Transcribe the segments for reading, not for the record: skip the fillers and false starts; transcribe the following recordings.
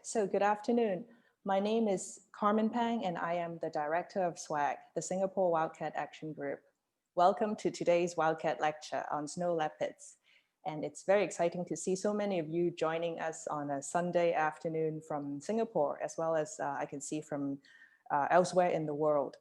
So good afternoon. My name is Carmen Pang and I am the Director of SWAG, the Singapore Wildcat Action Group. Welcome to today's Wildcat lecture on snow leopards. And it's very exciting to see so many of you joining us on a Sunday afternoon from Singapore, as well as I can see from elsewhere in the world.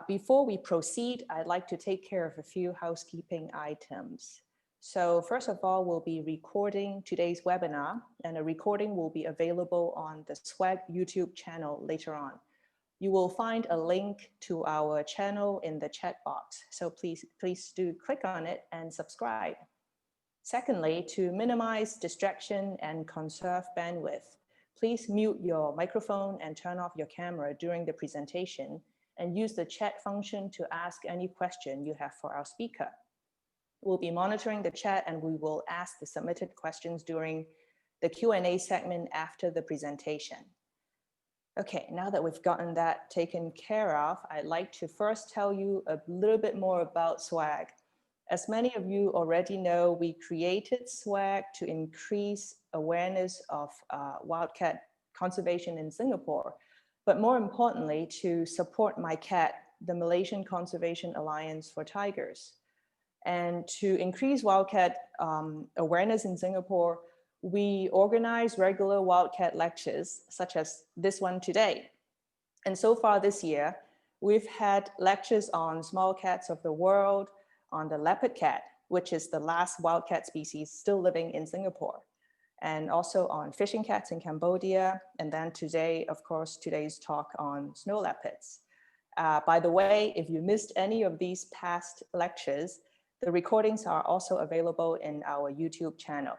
Before we proceed, I'd like to take care of a few housekeeping items. So first of all, we'll be recording today's webinar, and a recording will be available on the SWAG YouTube channel later on. You will find a link to our channel in the chat box, so please do click on it and subscribe. Secondly, to minimize distraction and conserve bandwidth, please mute your microphone and turn off your camera during the presentation, and use the chat function to ask any question you have for our speaker. We'll be monitoring the chat and we will ask the submitted questions during the Q&A segment after the presentation. Okay, now that we've gotten that taken care of, I'd like to first tell you a little bit more about SWAG. As many of you already know, we created SWAG to increase awareness of wildcat conservation in Singapore, but more importantly, to support MYCAT, the Malaysian Conservation Alliance for Tigers. And to increase wildcat awareness in Singapore, we organize regular wildcat lectures, such as this one today. And so far this year, we've had lectures on small cats of the world, on the leopard cat, which is the last wildcat species still living in Singapore, and also on fishing cats in Cambodia. And then today, of course, today's talk on snow leopards. By the way, if you missed any of these past lectures, the recordings are also available in our YouTube channel.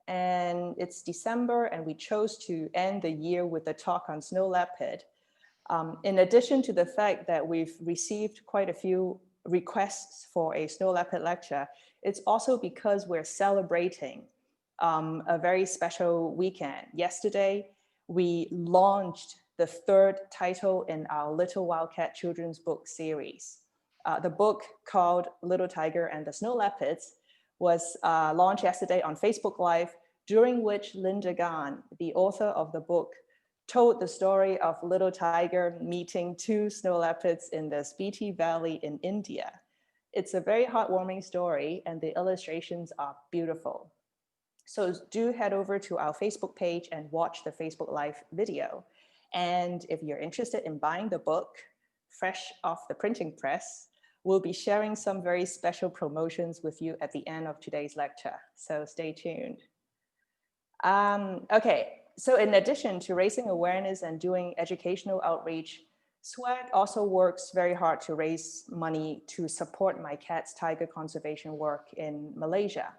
And it's December and we chose to end the year with a talk on snow leopard. In addition to the fact that we've received quite a few requests for a snow leopard lecture, it's also because we're celebrating a very special weekend. Yesterday, we launched the third title in our Little Wildcat children's book series. The book called Little Tiger and the Snow Leopards was launched yesterday on Facebook Live, during which Linda Gan, the author of the book, told the story of Little Tiger meeting two snow leopards in the Spiti Valley in India. It's a very heartwarming story and the illustrations are beautiful. So do head over to our Facebook page and watch the Facebook Live video. And if you're interested in buying the book, fresh off the printing press, we'll be sharing some very special promotions with you at the end of today's lecture, so stay tuned. Okay, so in addition to raising awareness and doing educational outreach, SWAG also works very hard to raise money to support MYCAT's tiger conservation work in Malaysia.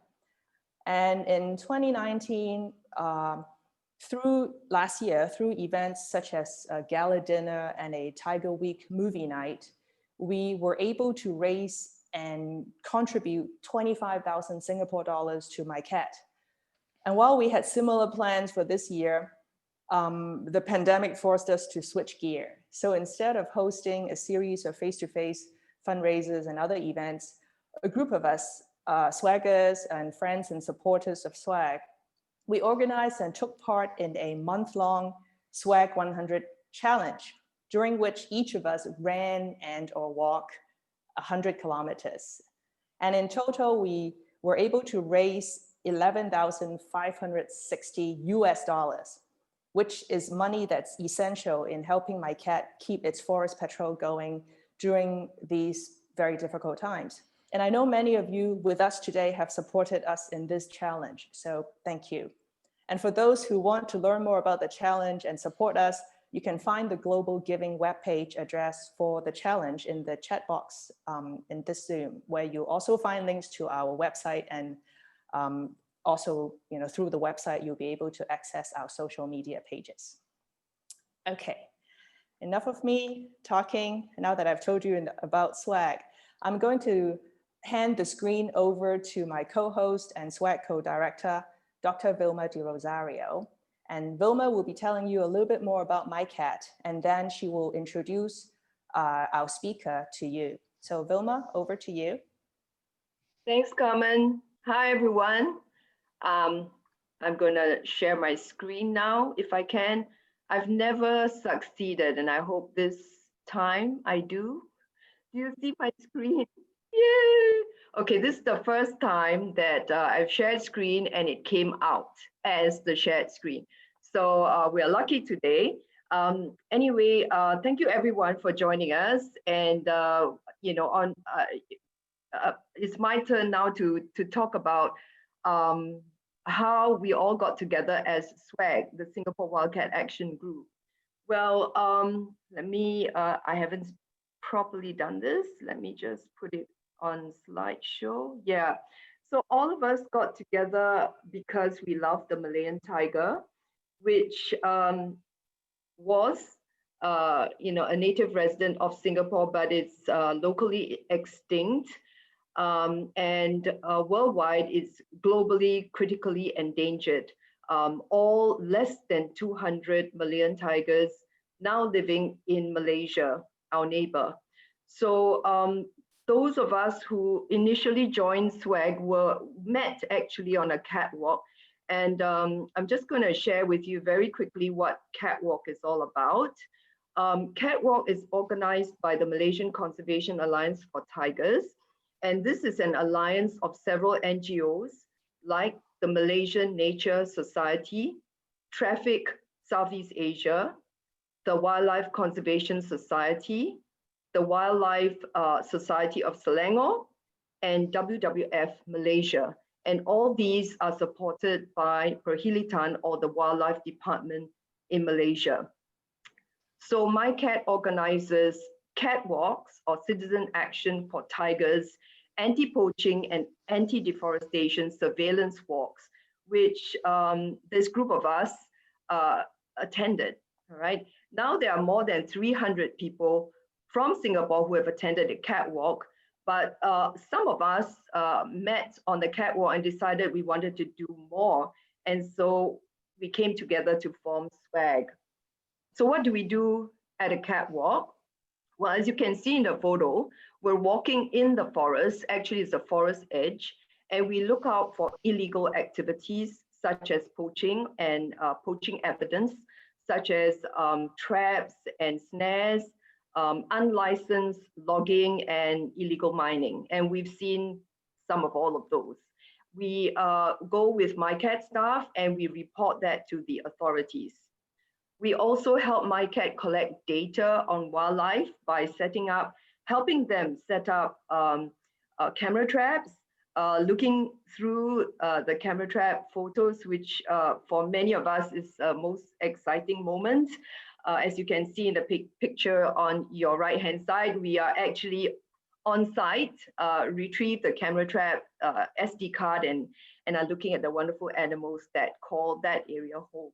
And in 2019, through last year, through events such as a gala dinner and a Tiger Week movie night, we were able to raise and contribute 25,000 Singapore dollars to MYCAT. And while we had similar plans for this year, the pandemic forced us to switch gear. So instead of hosting a series of face-to-face fundraisers and other events, a group of us, swaggers and friends and supporters of SWAG, we organized and took part in a month-long SWAG 100 challenge, during which each of us ran and or walked 100 kilometers. And in total, we were able to raise $11,560 US, which is money that's essential in helping MYCAT keep its forest patrol going during these very difficult times. And I know many of you with us today have supported us in this challenge, so thank you. And for those who want to learn more about the challenge and support us, you can find the global giving webpage address for the challenge in the chat box in this Zoom, where you'll also find links to our website, and also, through the website, you'll be able to access our social media pages. Okay, enough of me talking. Now that I've told you about SWAG, I'm going to hand the screen over to my co-host and SWAG co-director, Dr. Vilma Di Rosario. And Vilma will be telling you a little bit more about MYCAT, and then she will introduce our speaker to you. So Vilma, over to you. Thanks, Carmen. Hi, everyone. I'm going to share my screen now if I can. I've never succeeded, and I hope this time I do. Do you see my screen? Yay! Okay, this is the first time that I've shared screen and it came out as the shared screen. So we are lucky today. Anyway, thank you everyone for joining us. And it's my turn now to talk about how we all got together as SWAG, the Singapore Wildcat Action Group. Well, I haven't properly done this. Let me just put it on slideshow. Yeah. So all of us got together because we love the Malayan tiger, which was, a native resident of Singapore, but it's locally extinct. And worldwide, it's globally critically endangered. All less than 200 Malayan tigers now living in Malaysia, our neighbor. So those of us who initially joined SWAG were met actually on a catwalk. And I'm just going to share with you very quickly what catwalk is all about. Catwalk is organized by the Malaysian Conservation Alliance for Tigers. And this is an alliance of several NGOs like the Malaysian Nature Society, Traffic Southeast Asia, the Wildlife Conservation Society, the Wildlife Society of Selangor, and WWF Malaysia. And all these are supported by Perhilitan, or the Wildlife Department in Malaysia. So MYCAT organizes catwalks, or citizen action for tigers, anti-poaching and anti-deforestation surveillance walks, which this group of us attended. All right. Now there are more than 300 people from Singapore who have attended a catwalk, but some of us met on the catwalk and decided we wanted to do more. And so we came together to form SWAG. So what do we do at a catwalk? Well, as you can see in the photo, we're walking in the forest. Actually, it's a forest edge, and we look out for illegal activities such as poaching and poaching evidence, such as traps and snares, unlicensed logging and illegal mining. And we've seen some of all of those. We go with MYCAT staff and we report that to the authorities. We also help MYCAT collect data on wildlife by helping them set up camera traps, looking through the camera trap photos, which for many of us is the most exciting moment. As you can see in the picture on your right-hand side, we are actually on site, retrieve the camera trap SD card and are looking at the wonderful animals that call that area home.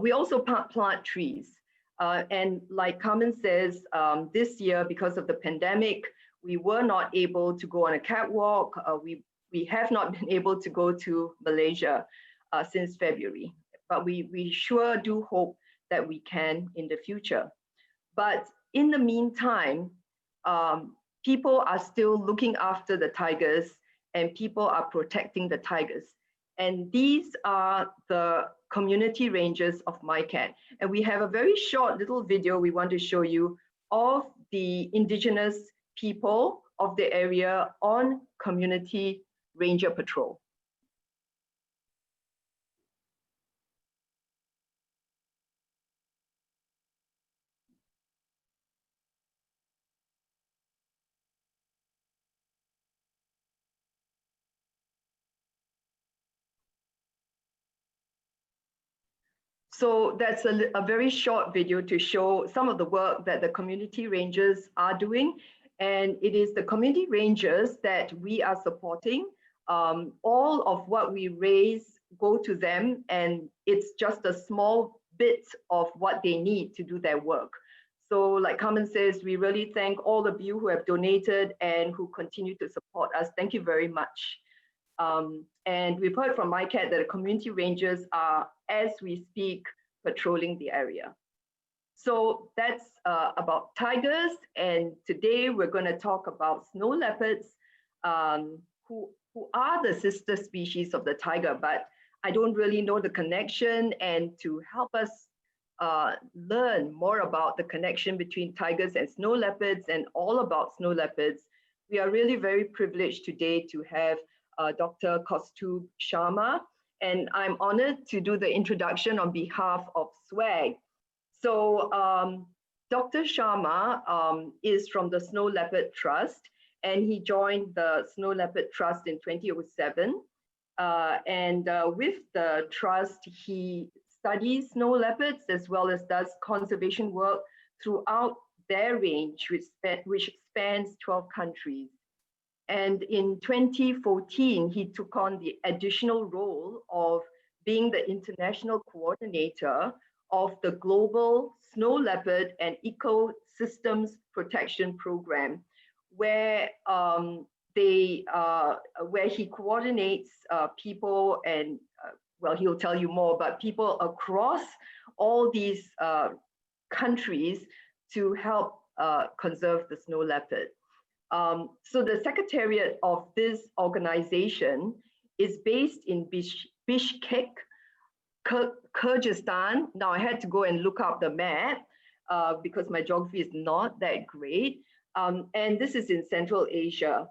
We also plant trees. And like Carmen says, this year, because of the pandemic, we were not able to go on a catwalk. We have not been able to go to Malaysia since February, but we sure do hope that we can in the future. But in the meantime, people are still looking after the tigers and people are protecting the tigers. And these are the community rangers of MYCAT. And we have a very short little video we want to show you of the indigenous people of the area on community ranger patrol. So that's a very short video to show some of the work that the community rangers are doing. And it is the community rangers that we are supporting. All of what we raise go to them, and it's just a small bit of what they need to do their work. So like Carmen says, we really thank all of you who have donated and who continue to support us. Thank you very much. And we've heard from MYCAT that the community rangers are, as we speak, patrolling the area. So that's about tigers. And today we're going to talk about snow leopards, who are the sister species of the tiger, but I don't really know the connection, and to help us learn more about the connection between tigers and snow leopards and all about snow leopards, we are really very privileged today to have Dr. Koustubh Sharma, and I'm honored to do the introduction on behalf of SWAG. So Dr. Sharma is from the Snow Leopard Trust, and he joined the Snow Leopard Trust in 2007. With the trust, he studies snow leopards as well as does conservation work throughout their range, which spans 12 countries. And in 2014, he took on the additional role of being the international coordinator of the Global Snow Leopard and Ecosystems Protection Program, where where he coordinates people and, well, he'll tell you more, but people across all these countries to help conserve the snow leopard. So the secretariat of this organization is based in Bishkek, Kyrgyzstan. Now I had to go and look up the map because my geography is not that great. And this is in Central Asia.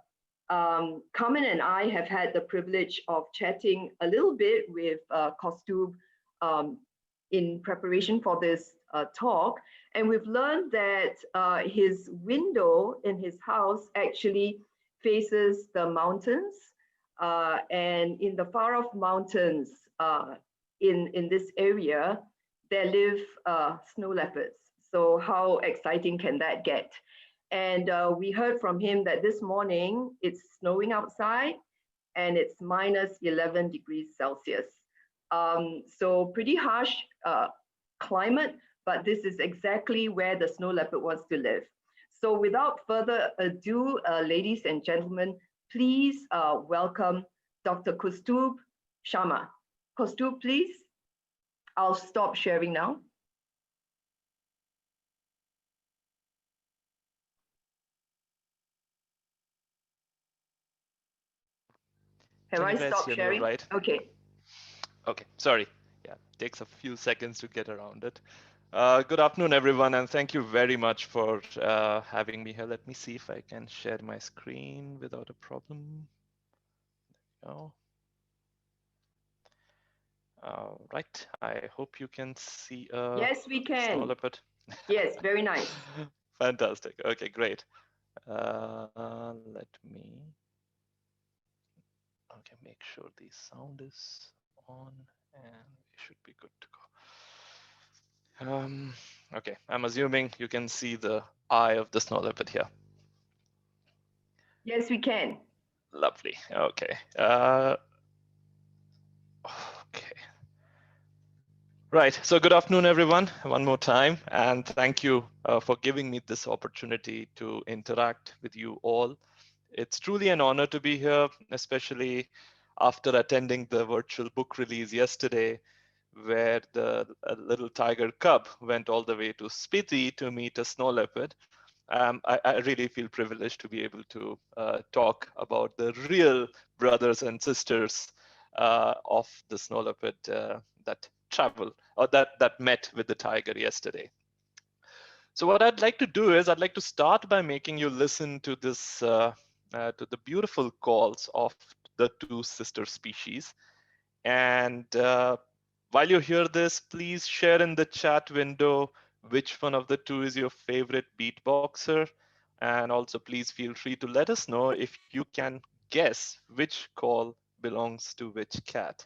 Carmen and I have had the privilege of chatting a little bit with Koustubh in preparation for this talk. And we've learned that his window in his house actually faces the mountains. And in the far off mountains in this area, there live snow leopards. So how exciting can that get? And we heard from him that this morning it's snowing outside and it's minus 11 degrees Celsius. So pretty harsh climate, but this is exactly where the snow leopard wants to live. So without further ado, ladies and gentlemen, please welcome Dr. Koustubh Sharma. Koustubh, please. I'll stop sharing now. Have I stopped sharing? Right? Okay. Okay, sorry. Yeah, takes a few seconds to get around it. Good afternoon, everyone, and thank you very much for having me here. Let me see if I can share my screen without a problem. There we go. Right, I hope you can see yes, we can. Snow leopard. Yes, very nice. Fantastic. Okay, great. Let me make sure the sound is on and we should be good to go. Okay, I'm assuming you can see the eye of the snow leopard here. Yes, we can. Lovely. Okay. Okay. Right. So good afternoon, everyone, one more time. And thank you for giving me this opportunity to interact with you all. It's truly an honor to be here, especially after attending the virtual book release yesterday, where the little tiger cub went all the way to Spiti to meet a snow leopard. I really feel privileged to be able to talk about the real brothers and sisters of the snow leopard that travel or that met with the tiger yesterday. So what I'd like to do is I'd like to start by making you listen to this to the beautiful calls of the two sister species. And while you hear this, please share in the chat window which one of the two is your favorite beatboxer. And also please feel free to let us know if you can guess which call belongs to which cat.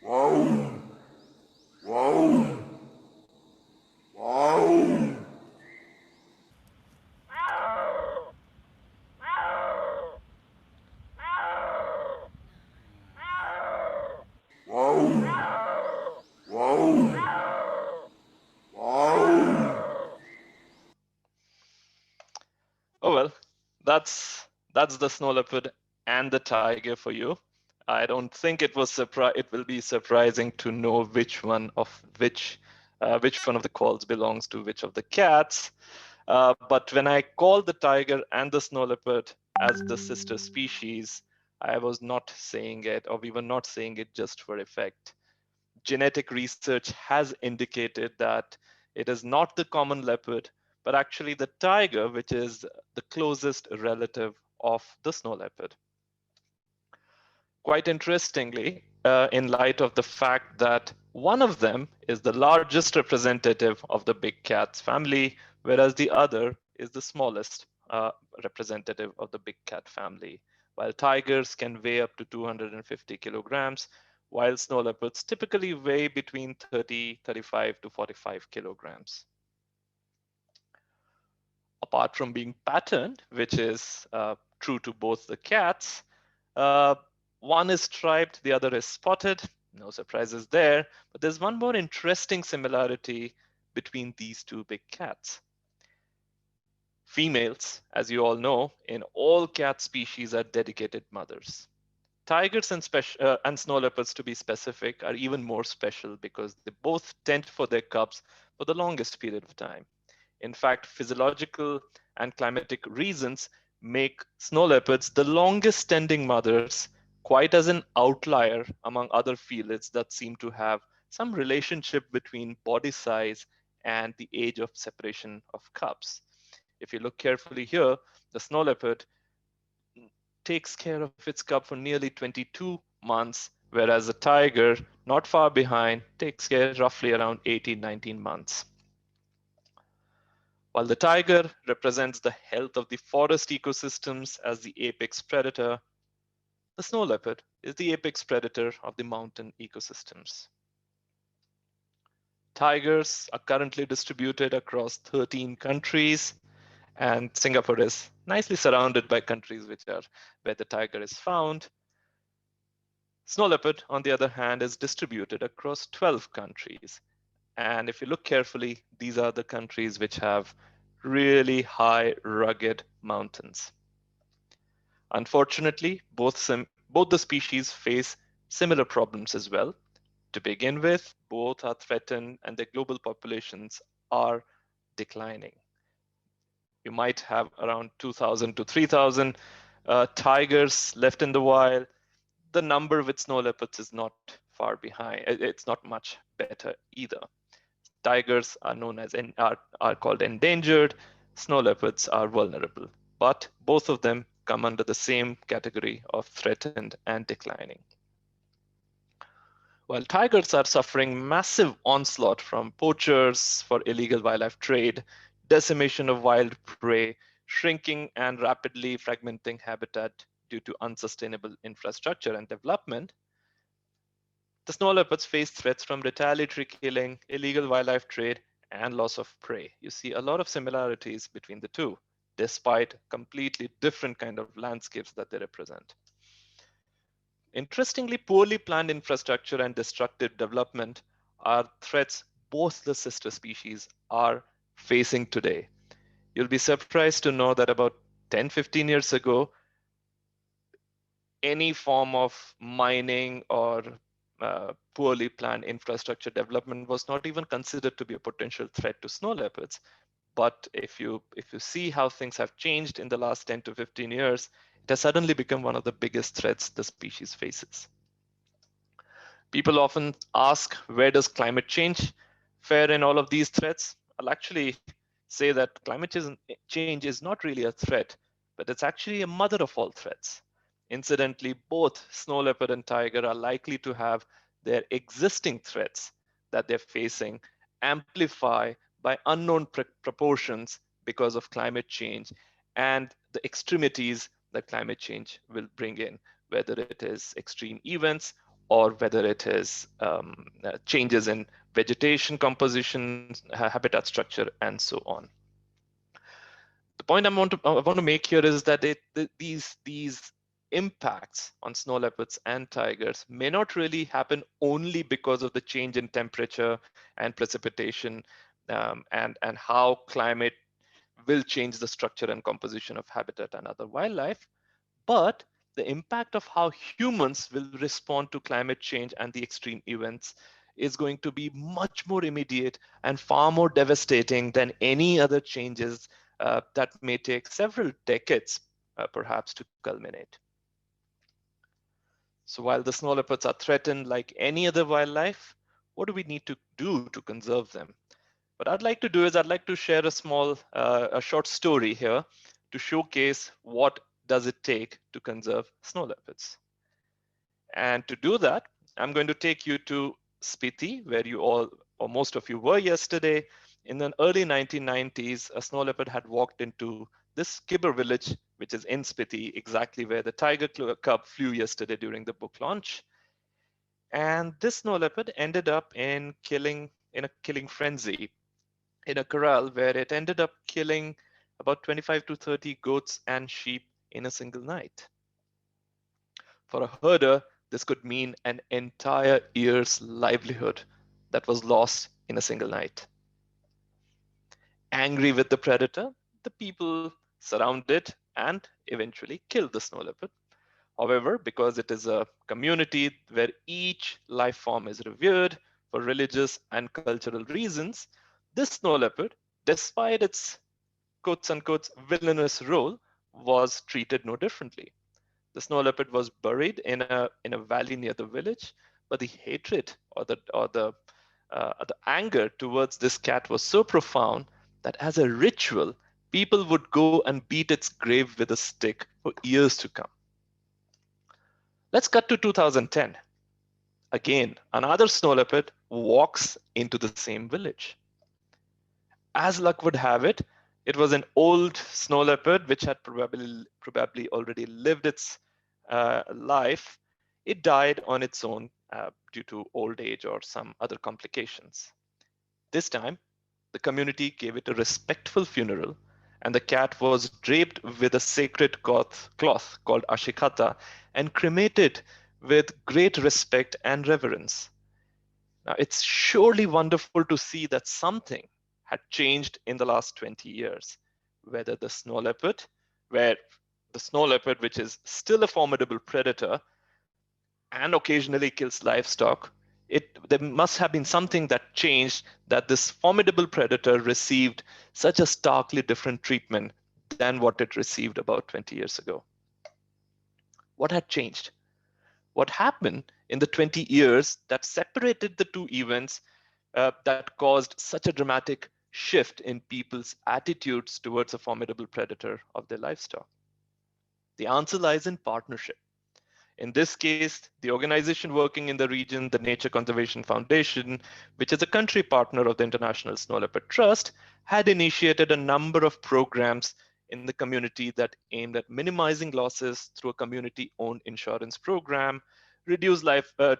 Wow. Wow. Wow. Wow. Wow. Wow. Oh well, that's the snow leopard and the tiger for you. I don't think it will be surprising to know which one of the calls belongs to which of the cats. But when I called the tiger and the snow leopard as the sister species, I was not saying it, or we were not saying it just for effect. Genetic research has indicated that it is not the common leopard, but actually the tiger, which is the closest relative of the snow leopard. Quite interestingly, in light of the fact that one of them is the largest representative of the big cats family, whereas the other is the smallest representative of the big cat family. While tigers can weigh up to 250 kilograms, while snow leopards typically weigh between 35 to 45 kilograms. Apart from being patterned, which is true to both the cats, one is striped, the other is spotted. No surprises there, but there's one more interesting similarity between these two big cats. Females, as you all know, in all cat species are dedicated mothers. Tigers and snow leopards, to be specific, are even more special because they both tend for their cubs for the longest period of time. In fact, physiological and climatic reasons make snow leopards the longest tending mothers, quite as an outlier among other felids that seem to have some relationship between body size and the age of separation of cubs. If you look carefully here, the snow leopard takes care of its cub for nearly 22 months, whereas a tiger, not far behind, takes care roughly around 18, 19 months. While the tiger represents the health of the forest ecosystems as the apex predator, the snow leopard is the apex predator of the mountain ecosystems. Tigers are currently distributed across 13 countries, and Singapore is nicely surrounded by countries where the tiger is found. Snow leopard, on the other hand, is distributed across 12 countries. And if you look carefully, these are the countries which have really high, rugged mountains. Unfortunately, both the species face similar problems as well. To begin with, both are threatened and their global populations are declining. You might have around 2,000 to 3,000 tigers left in the wild. The number with snow leopards is not far behind. It's not much better either. Tigers are known as are called endangered. Snow leopards are vulnerable, but both of them come under the same category of threatened and declining. While tigers are suffering massive onslaught from poachers for illegal wildlife trade, decimation of wild prey, shrinking and rapidly fragmenting habitat due to unsustainable infrastructure and development, the snow leopards face threats from retaliatory killing, illegal wildlife trade, and loss of prey. You see a lot of similarities between the two, despite completely different kind of landscapes that they represent. Interestingly, poorly planned infrastructure and destructive development are threats both the sister species are facing today. You'll be surprised to know that about 10, 15 years ago, any form of mining or poorly planned infrastructure development was not even considered to be a potential threat to snow leopards. But if you see how things have changed in the last 10 to 15 years, it has suddenly become one of the biggest threats the species faces. People often ask, where does climate change fare in all of these threats? I'll actually say that climate change is not really a threat, but it's actually a mother of all threats. Incidentally, both snow leopard and tiger are likely to have their existing threats that they're facing amplify by unknown proportions because of climate change and the extremities that climate change will bring in, whether it is extreme events or whether it is changes in vegetation composition, habitat structure, and so on. The point I want to make here is that these impacts on snow leopards and tigers may not really happen only because of the change in temperature and precipitation and how climate will change the structure and composition of habitat and other wildlife, but the impact of how humans will respond to climate change and the extreme events is going to be much more immediate and far more devastating than any other changes that may take several decades, perhaps, to culminate. So while the snow leopards are threatened like any other wildlife, what do we need to do to conserve them? What I'd like to do is I'd like to share a short story here to showcase what does it take to conserve snow leopards. And to do that, I'm going to take you to Spiti, where you all, or most of you were yesterday. In the early 1990s, a snow leopard had walked into this kibber village, which is in Spiti, exactly where the tiger cub flew yesterday during the book launch. And this snow leopard ended up in a killing frenzy in a corral where it ended up killing about 25 to 30 goats and sheep in a single night. For a herder, this could mean an entire year's livelihood that was lost in a single night. Angry with the predator, the people surrounded and eventually killed the snow leopard. However, because it is a community where each life form is revered for religious and cultural reasons, this snow leopard, despite its quotes unquote villainous role, was treated no differently. The snow leopard was buried in a valley near the village, but the hatred or the anger towards this cat was so profound that as a ritual, people would go and beat its grave with a stick for years to come. Let's cut to 2010. Again, another snow leopard walks into the same village. As luck would have it, it was an old snow leopard which had probably already lived its life. It died on its own due to old age or some other complications. This time, the community gave it a respectful funeral, and the cat was draped with a sacred cloth called ashikata and cremated with great respect and reverence. Now, it's surely wonderful to see that something had changed in the last 20 years, whether the snow leopard, which is still a formidable predator and occasionally kills livestock, there must have been something that changed, that this formidable predator received such a starkly different treatment than what it received about 20 years ago. What had changed? What happened in the 20 years that separated the two events that caused such a dramatic shift in people's attitudes towards a formidable predator of their livestock? The answer lies in partnership. In this case, the organization working in the region, the Nature Conservation Foundation, which is a country partner of the International Snow Leopard Trust, had initiated a number of programs in the community that aimed at minimizing losses through a community-owned insurance program, reduce livestock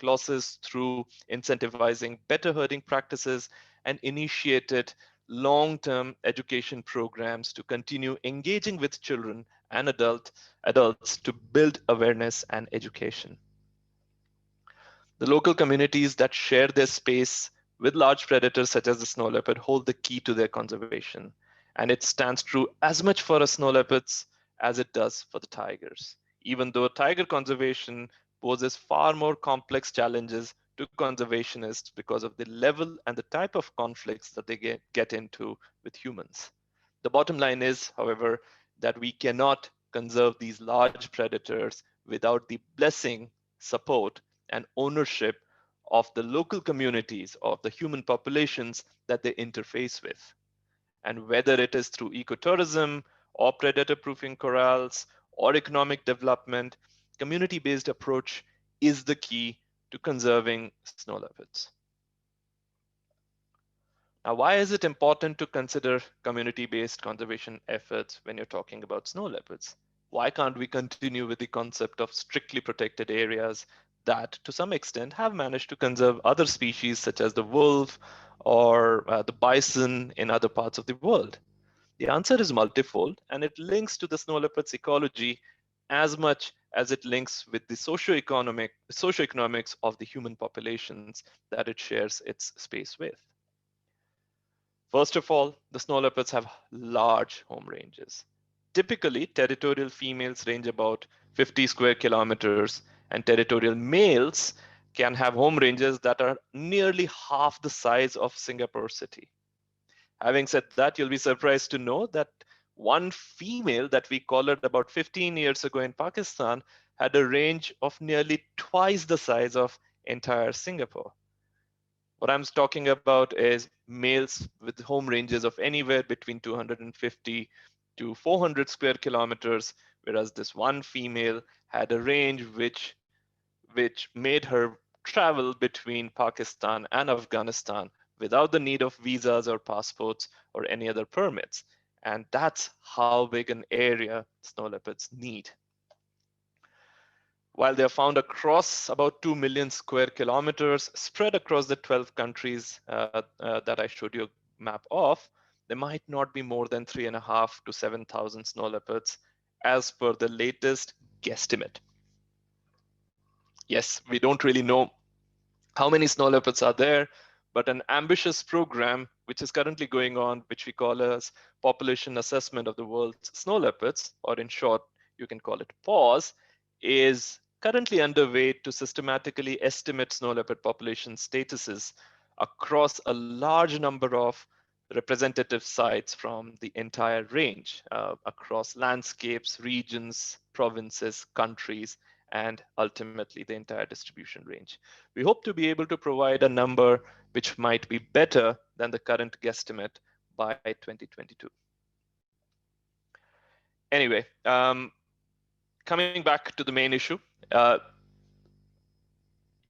losses through incentivizing better herding practices, and initiated long-term education programs to continue engaging with children and adults to build awareness and education. The local communities that share their space with large predators such as the snow leopard hold the key to their conservation. And it stands true as much for snow leopards as it does for the tigers. Even though tiger conservation poses far more complex challenges to conservationists because of the level and the type of conflicts that they get into with humans. The bottom line is, however, that we cannot conserve these large predators without the blessing, support, and ownership of the local communities, of the human populations that they interface with. And whether it is through ecotourism or predator-proofing corrals or economic development, community-based approach is the key to conserving snow leopards. Now, why is it important to consider community-based conservation efforts when you're talking about snow leopards? Why can't we continue with the concept of strictly protected areas that, to some extent, have managed to conserve other species such as the wolf or the bison in other parts of the world? The answer is multifold, and it links to the snow leopard's ecology as much as it links with the socioeconomics of the human populations that it shares its space with. First of all, the snow leopards have large home ranges. Typically, territorial females range about 50 square kilometers, and territorial males can have home ranges that are nearly half the size of Singapore city. Having said that, you'll be surprised to know that one female that we collared about 15 years ago in Pakistan had a range of nearly twice the size of entire Singapore. What I'm talking about is males with home ranges of anywhere between 250 to 400 square kilometers, whereas this one female had a range which made her travel between Pakistan and Afghanistan without the need of visas or passports or any other permits. And that's how big an area snow leopards need. While they are found across about 2 million square kilometers, spread across the 12 countries that I showed you a map of, there might not be more than 3,500 to 7,000 snow leopards as per the latest guesstimate. Yes, we don't really know how many snow leopards are there, but an ambitious program which is currently going on, which we call as Population Assessment of the World's Snow Leopards, or in short, you can call it PAWS, is currently underway to systematically estimate snow leopard population statuses across a large number of representative sites from the entire range, across landscapes, regions, provinces, countries, and ultimately the entire distribution range. We hope to be able to provide a number which might be better than the current guesstimate by 2022. Anyway, coming back to the main issue,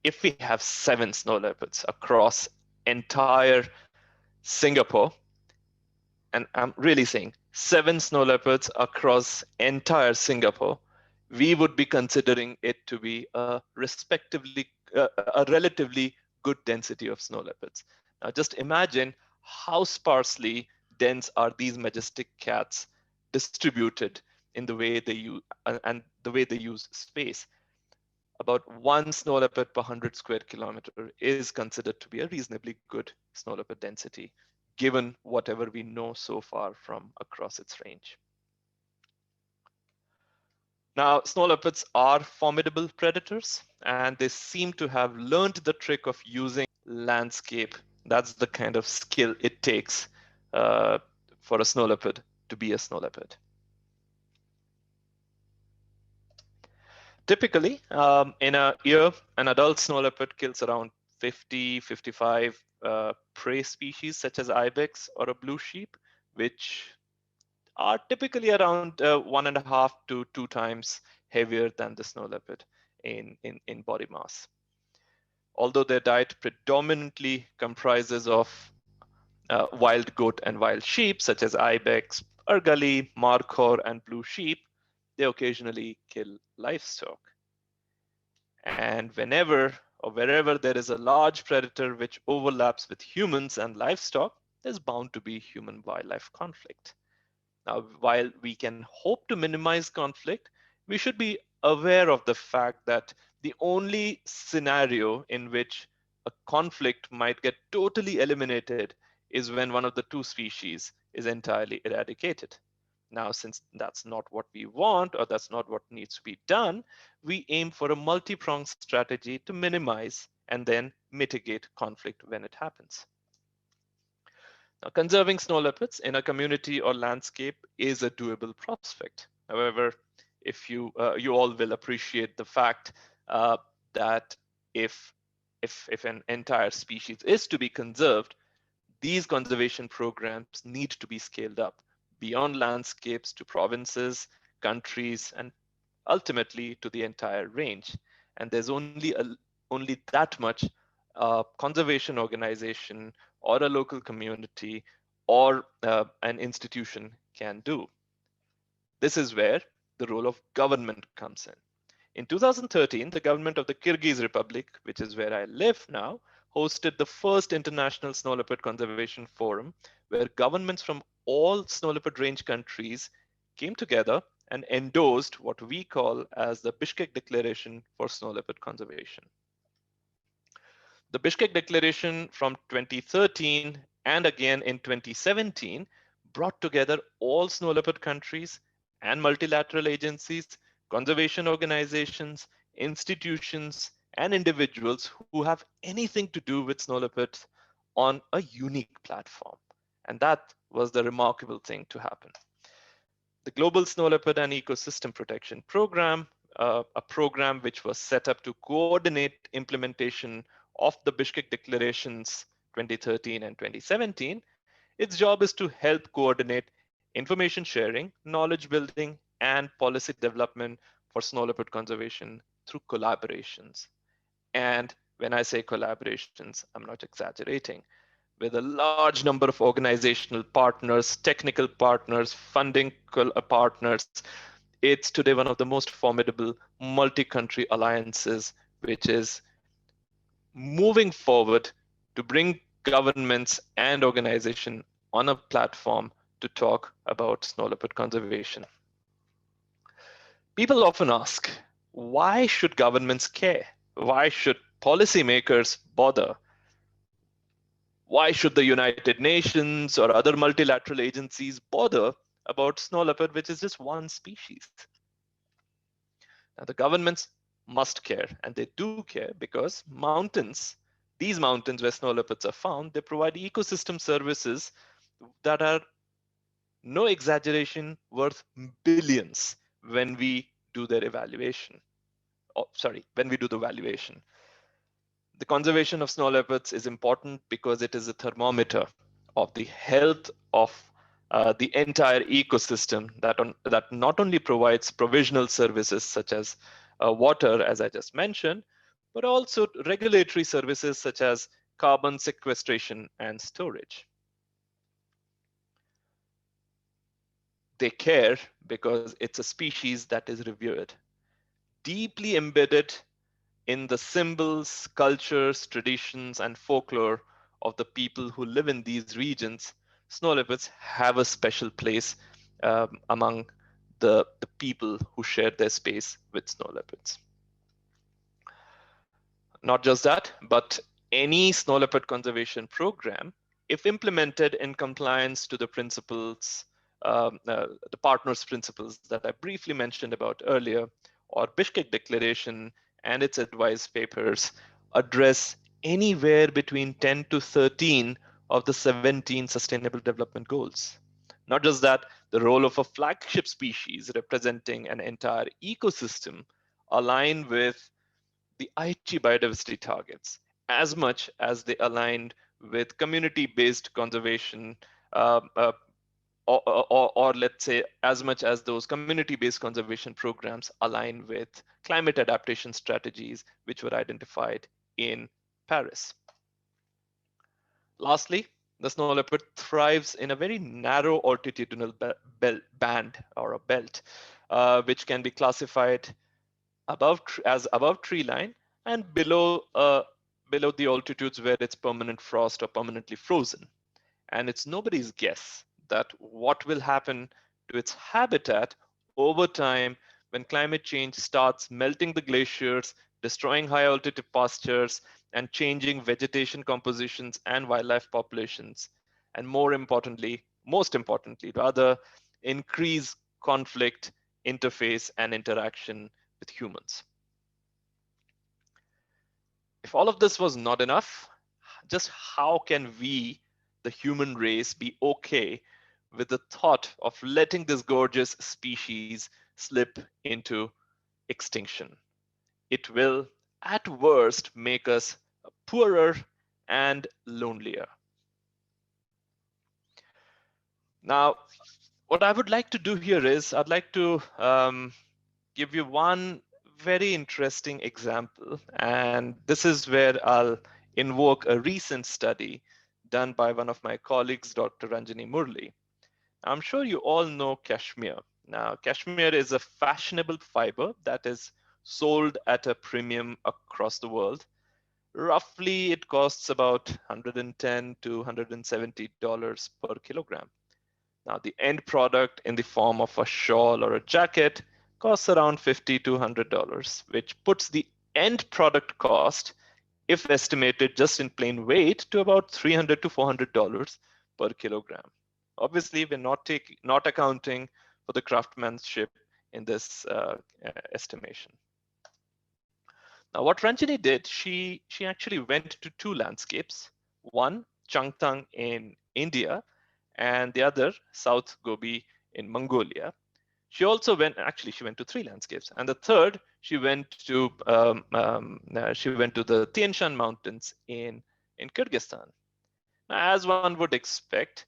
if we have 7 snow leopards across entire Singapore, and I'm really saying 7 snow leopards across entire Singapore, we would be considering it to be a relatively good density of snow leopards. Now just imagine how sparsely dense are these majestic cats distributed in the way they use and the way they use space. About 1 snow leopard per 100 square kilometer is considered to be a reasonably good snow leopard density, given whatever we know so far from across its range. Now, snow leopards are formidable predators, and they seem to have learned the trick of using landscape. That's the kind of skill it takes for a snow leopard to be a snow leopard. Typically, in a year, an adult snow leopard kills around 50-55 prey species such as ibex or a blue sheep, which are typically around 1.5 to 2 times heavier than the snow leopard in body mass. Although their diet predominantly comprises of wild goat and wild sheep, such as ibex, urgali, markhor, and blue sheep, they occasionally kill livestock. And whenever or wherever there is a large predator which overlaps with humans and livestock, there's bound to be human-wildlife conflict. Now, while we can hope to minimize conflict, we should be aware of the fact that the only scenario in which a conflict might get totally eliminated is when one of the 2 species is entirely eradicated. Now, since that's not what we want, or that's not what needs to be done, we aim for a multi-pronged strategy to minimize and then mitigate conflict when it happens. Now, conserving snow leopards in a community or landscape is a doable prospect. However, if you all will appreciate the fact that if an entire species is to be conserved, these conservation programs need to be scaled up beyond landscapes to provinces, countries, and ultimately to the entire range. And there's only that much conservation organization or a local community or an institution can do. This is where the role of government comes in. In 2013, the government of the Kyrgyz Republic, which is where I live now, hosted the first International Snow Leopard Conservation Forum, where governments from all snow leopard range countries came together and endorsed what we call as the Bishkek Declaration for Snow Leopard Conservation. The Bishkek Declaration from 2013 and again in 2017 brought together all snow leopard countries and multilateral agencies, conservation organizations, institutions, and individuals who have anything to do with snow leopards on a unique platform. And that was the remarkable thing to happen. The Global Snow Leopard and Ecosystem Protection Program, a program which was set up to coordinate implementation of the Bishkek Declarations 2013 and 2017. Its job is to help coordinate information sharing, knowledge building, and policy development for snow leopard conservation through collaborations. And when I say collaborations, I'm not exaggerating. With a large number of organizational partners, technical partners, funding partners, it's today one of the most formidable multi-country alliances, which is moving forward to bring governments and organizations on a platform to talk about snow leopard conservation. People often ask, why should governments care? Why should policymakers bother? Why should the United Nations or other multilateral agencies bother about snow leopard, which is just one species? Now, the governments must care, and they do care because mountains, these mountains where snow leopards are found, they provide ecosystem services that are, no exaggeration, worth billions when we do their evaluation. Oh, sorry, when we do the valuation. The conservation of snow leopards is important because it is a thermometer of the health of the entire ecosystem that not only provides provisional services such as water, as I just mentioned, but also regulatory services such as carbon sequestration and storage. They care because it's a species that is revered, deeply embedded in the symbols, cultures, traditions, and folklore of the people who live in these regions. Snow leopards have a special place among the people who share their space with snow leopards. Not just that, but any snow leopard conservation program, if implemented in compliance to the principles, the partners' principles that I briefly mentioned about earlier, or Bishkek Declaration and its advice papers, address anywhere between 10 to 13 of the 17 Sustainable Development Goals. Not just that, the role of a flagship species representing an entire ecosystem align with the Aichi biodiversity targets as much as they aligned with community-based conservation, or let's say as much as those community-based conservation programs align with climate adaptation strategies which were identified in Paris. Lastly, the snow leopard thrives in a very narrow altitudinal band or a belt, which can be classified as above tree line and below the altitudes where it's permanent frost or permanently frozen. And it's nobody's guess that what will happen to its habitat over time when climate change starts melting the glaciers, destroying high altitude pastures, and changing vegetation compositions and wildlife populations. And most importantly, rather, increase conflict, interface, and interaction with humans. If all of this was not enough, just how can we, the human race, be okay with the thought of letting this gorgeous species slip into extinction? It will, at worst, make us poorer and lonelier. Now, what I would like to do here is I'd like to give you one very interesting example. And this is where I'll invoke a recent study done by one of my colleagues, Dr. Ranjani Murli. I'm sure you all know Cashmere. Now, Cashmere is a fashionable fiber that is sold at a premium across the world. Roughly, it costs about $110 to $170 per kilogram. Now, the end product in the form of a shawl or a jacket costs around $50 to $100, which puts the end product cost, if estimated just in plain weight, to about $300 to $400 per kilogram. Obviously, we're not accounting for the craftsmanship in this estimation. Now, what Ranjini did, she actually went to two landscapes, one Changtang in India and the other South Gobi in Mongolia. She also went, actually she went to three landscapes, and the third she went to the Tian Shan Mountains in Kyrgyzstan. Now, as one would expect,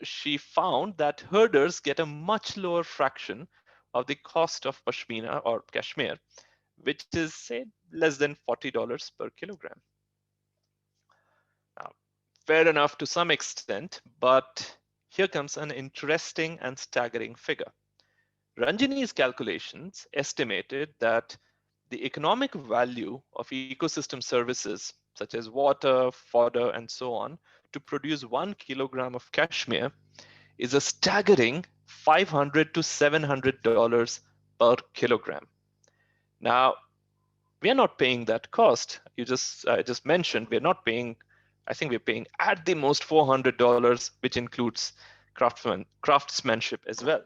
she found that herders get a much lower fraction of the cost of Pashmina or Cashmere, which is, say, less than $40 per kilogram. Now, fair enough to some extent, but here comes an interesting and staggering figure. Ranjini's calculations estimated that the economic value of ecosystem services, such as water, fodder, and so on, to produce 1 kilogram of cashmere is a staggering $500 to $700 per kilogram. Now, we are not paying that cost. I just mentioned we're not paying. I think we're paying at the most $400, which includes craftsmanship as well.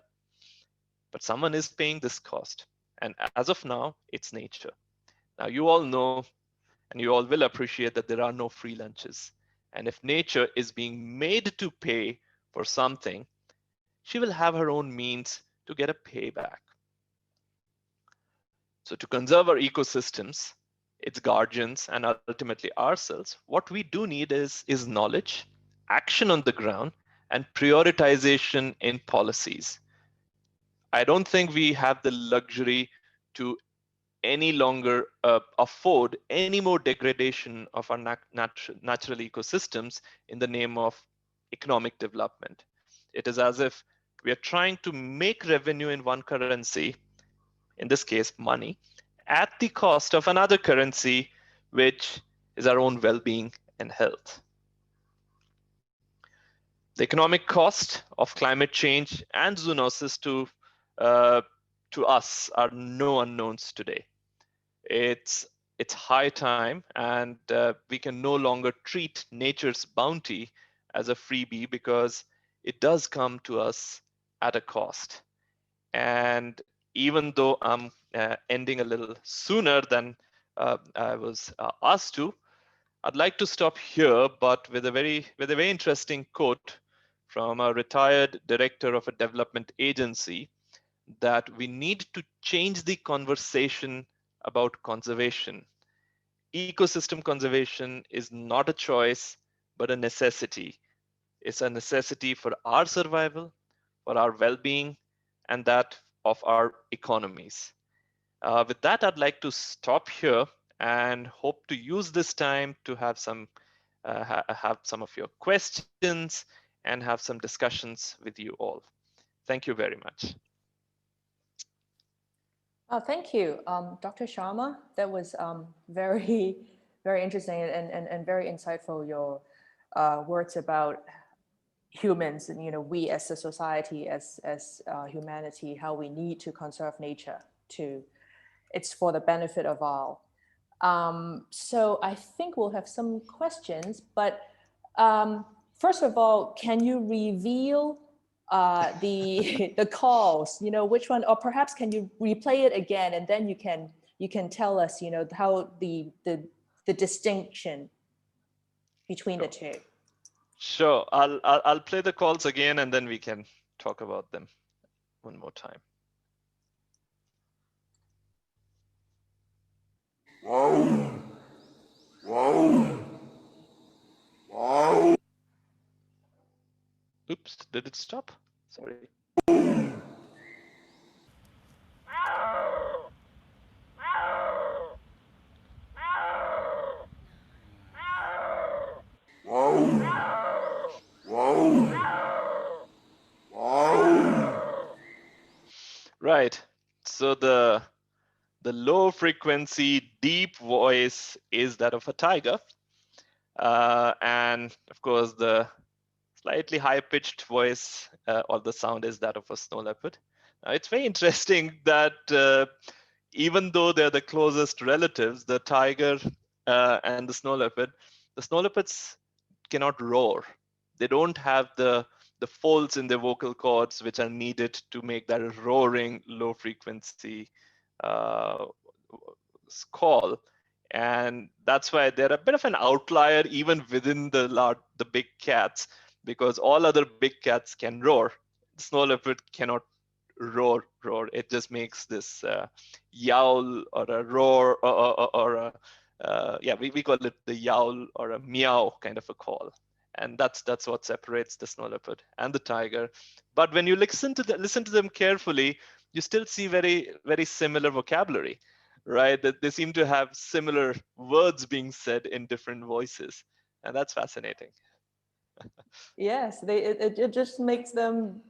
But someone is paying this cost, and as of now, it's nature. Now, you all know, and you all will appreciate that there are no free lunches. And if nature is being made to pay for something, she will have her own means to get a payback. So to conserve our ecosystems, its guardians, and ultimately ourselves, what we do need is knowledge, action on the ground, and prioritization in policies. I don't think we have the luxury to any longer afford any more degradation of our natural ecosystems in the name of economic development. It is as if we are trying to make revenue in one currency, in this case, money, at the cost of another currency, which is our own well-being and health. The economic cost of climate change and zoonosis to us are no unknowns today. It's high time, and we can no longer treat nature's bounty as a freebie because it does come to us at a cost. And even though I'm ending a little sooner than I was asked to, I'd like to stop here, but with a very interesting quote from a retired director of a development agency, that we need to change the conversation about conservation. Ecosystem conservation is not a choice, but a necessity. It's a necessity for our survival, for our well-being, and that of our economies. With that, I'd like to stop here and hope to use this time to have some of your questions and have some discussions with you all. Thank you very much. Thank you, Dr. Sharma. That was very, very interesting and very insightful, your words about humans and, we as a society, as humanity, how we need to conserve nature it's for the benefit of all. So I think we'll have some questions, but first of all, can you reveal the calls, which one, or perhaps can you replay it again, and then you can tell us, how the distinction between the two. Sure, I'll play the calls again, and then we can talk about them one more time. Wow. Wow. Wow. Oops, did it stop? Sorry. Wow. Wow. Wow. Right. So the low frequency deep voice is that of a tiger, and of course the slightly high pitched voice or the sound is that of a snow leopard. It's very interesting that even though they're the closest relatives, the tiger and the snow leopards cannot roar. They don't have the folds in their vocal cords which are needed to make that roaring low frequency call. And that's why they're a bit of an outlier even within the big cats, because all other big cats can roar. The snow leopard cannot roar. It just makes this yowl or a roar or a yeah, we call it the yowl or a meow kind of a call. And that's what separates the snow leopard and the tiger. But when you listen to them carefully, you still see very similar vocabulary, right? That they seem to have similar words being said in different voices, and that's fascinating. Yes, it just makes them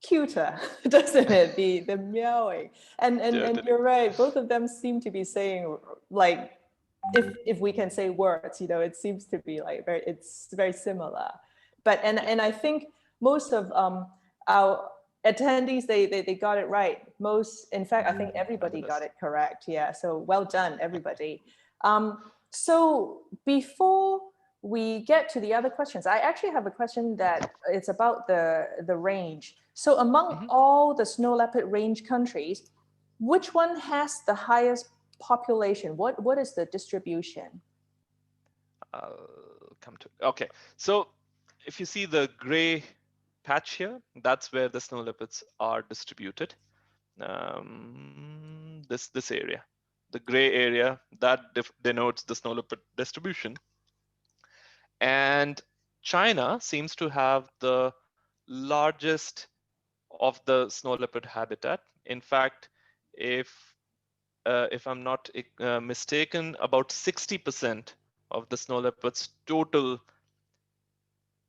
cuter, doesn't it? The meowing. And Totally. you're right, both of them seem to be saying, like, if we can say words, you know, it seems to be like it's very similar. But and I think most of our attendees, they got it right. Most, in fact, I think everybody got it correct. Yeah, so well done, everybody. So before we get to the other questions, I actually have a question that it's about the range. So among all the snow leopard range countries, which one has the highest population? What is the distribution? I'll come to, okay. So if you see the gray patch here, that's where the snow leopards are distributed. This area, the gray area, that denotes the snow leopard distribution. And China seems to have the largest of the snow leopard habitat. In fact, if I'm not mistaken, about 60% of the snow leopard's total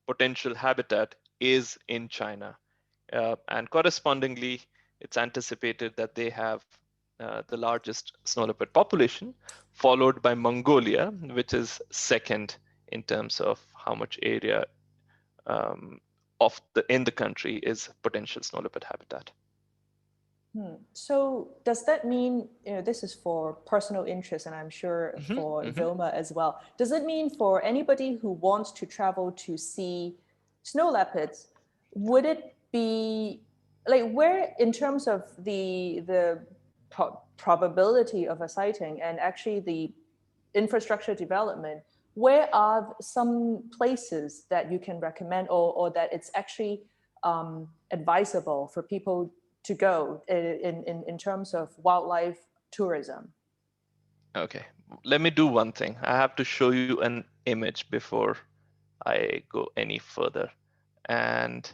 potential habitat is in China. And correspondingly, it's anticipated that they have the largest snow leopard population, followed by Mongolia, which is second in terms of how much area in the country is potential snow leopard habitat. So does that mean, you know, this is for personal interest, and I'm sure for Vilma as well. Does it mean for anybody who wants to travel to see snow leopards, would it be like, where in terms of the probability of a sighting and actually the infrastructure development, where are some places that you can recommend, or that it's actually advisable for people to go in terms of wildlife tourism? Okay, let me do one thing. I have to show you an image before I go any further. And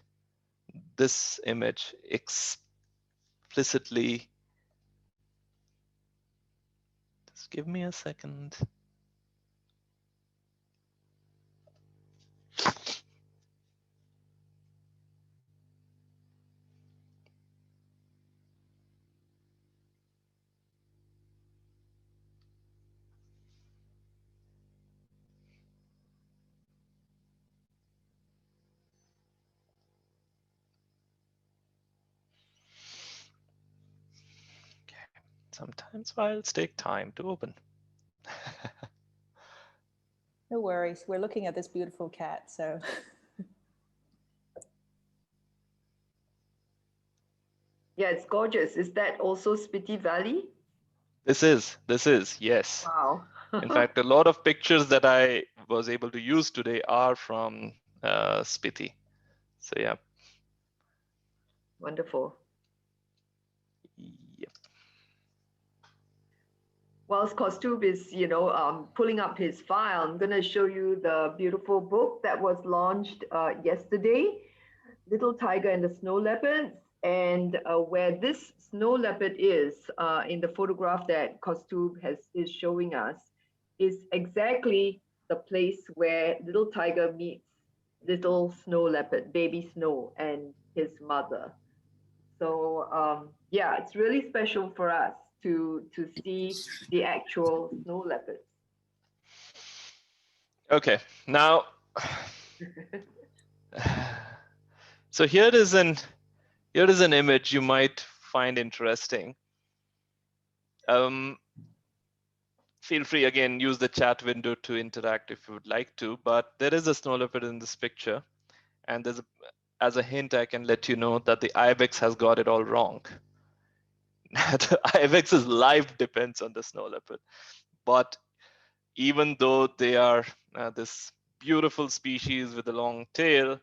this image explicitly, just give me a second. Sometimes files take time to open. No worries, we're looking at this beautiful cat, so. Yeah, it's gorgeous. Is that also Spiti Valley? This is, yes. Wow. In fact, a lot of pictures that I was able to use today are from Spiti. So yeah. Wonderful. Yep. Whilst Koustubh is, pulling up his file, I'm going to show you the beautiful book that was launched yesterday, Little Tiger and the Snow Leopards. And where this snow leopard is in the photograph that Koustubh is showing us is exactly the place where little tiger meets little snow leopard, baby Snow, and his mother. So yeah, it's really special for us to see the actual snow leopards. Okay, now, so here is an image you might find interesting. Feel free, again, use the chat window to interact if you would like to, but there is a snow leopard in this picture. And as a hint, I can let you know that the ibex has got it all wrong. the ibex's life depends on the snow leopard. But even though they are this beautiful species with a long tail,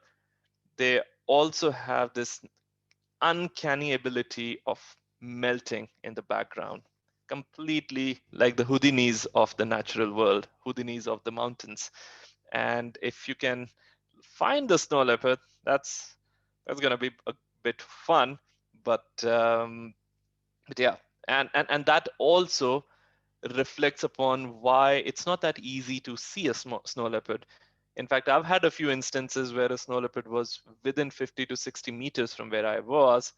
they also have this uncanny ability of melting in the background, completely like the Houdinis of the natural world, Houdinis of the mountains. And if you can find the snow leopard, that's going to be a bit fun. But yeah, and that also reflects upon why it's not that easy to see a snow leopard. In fact, I've had a few instances where a snow leopard was within 50 to 60 meters from where I was.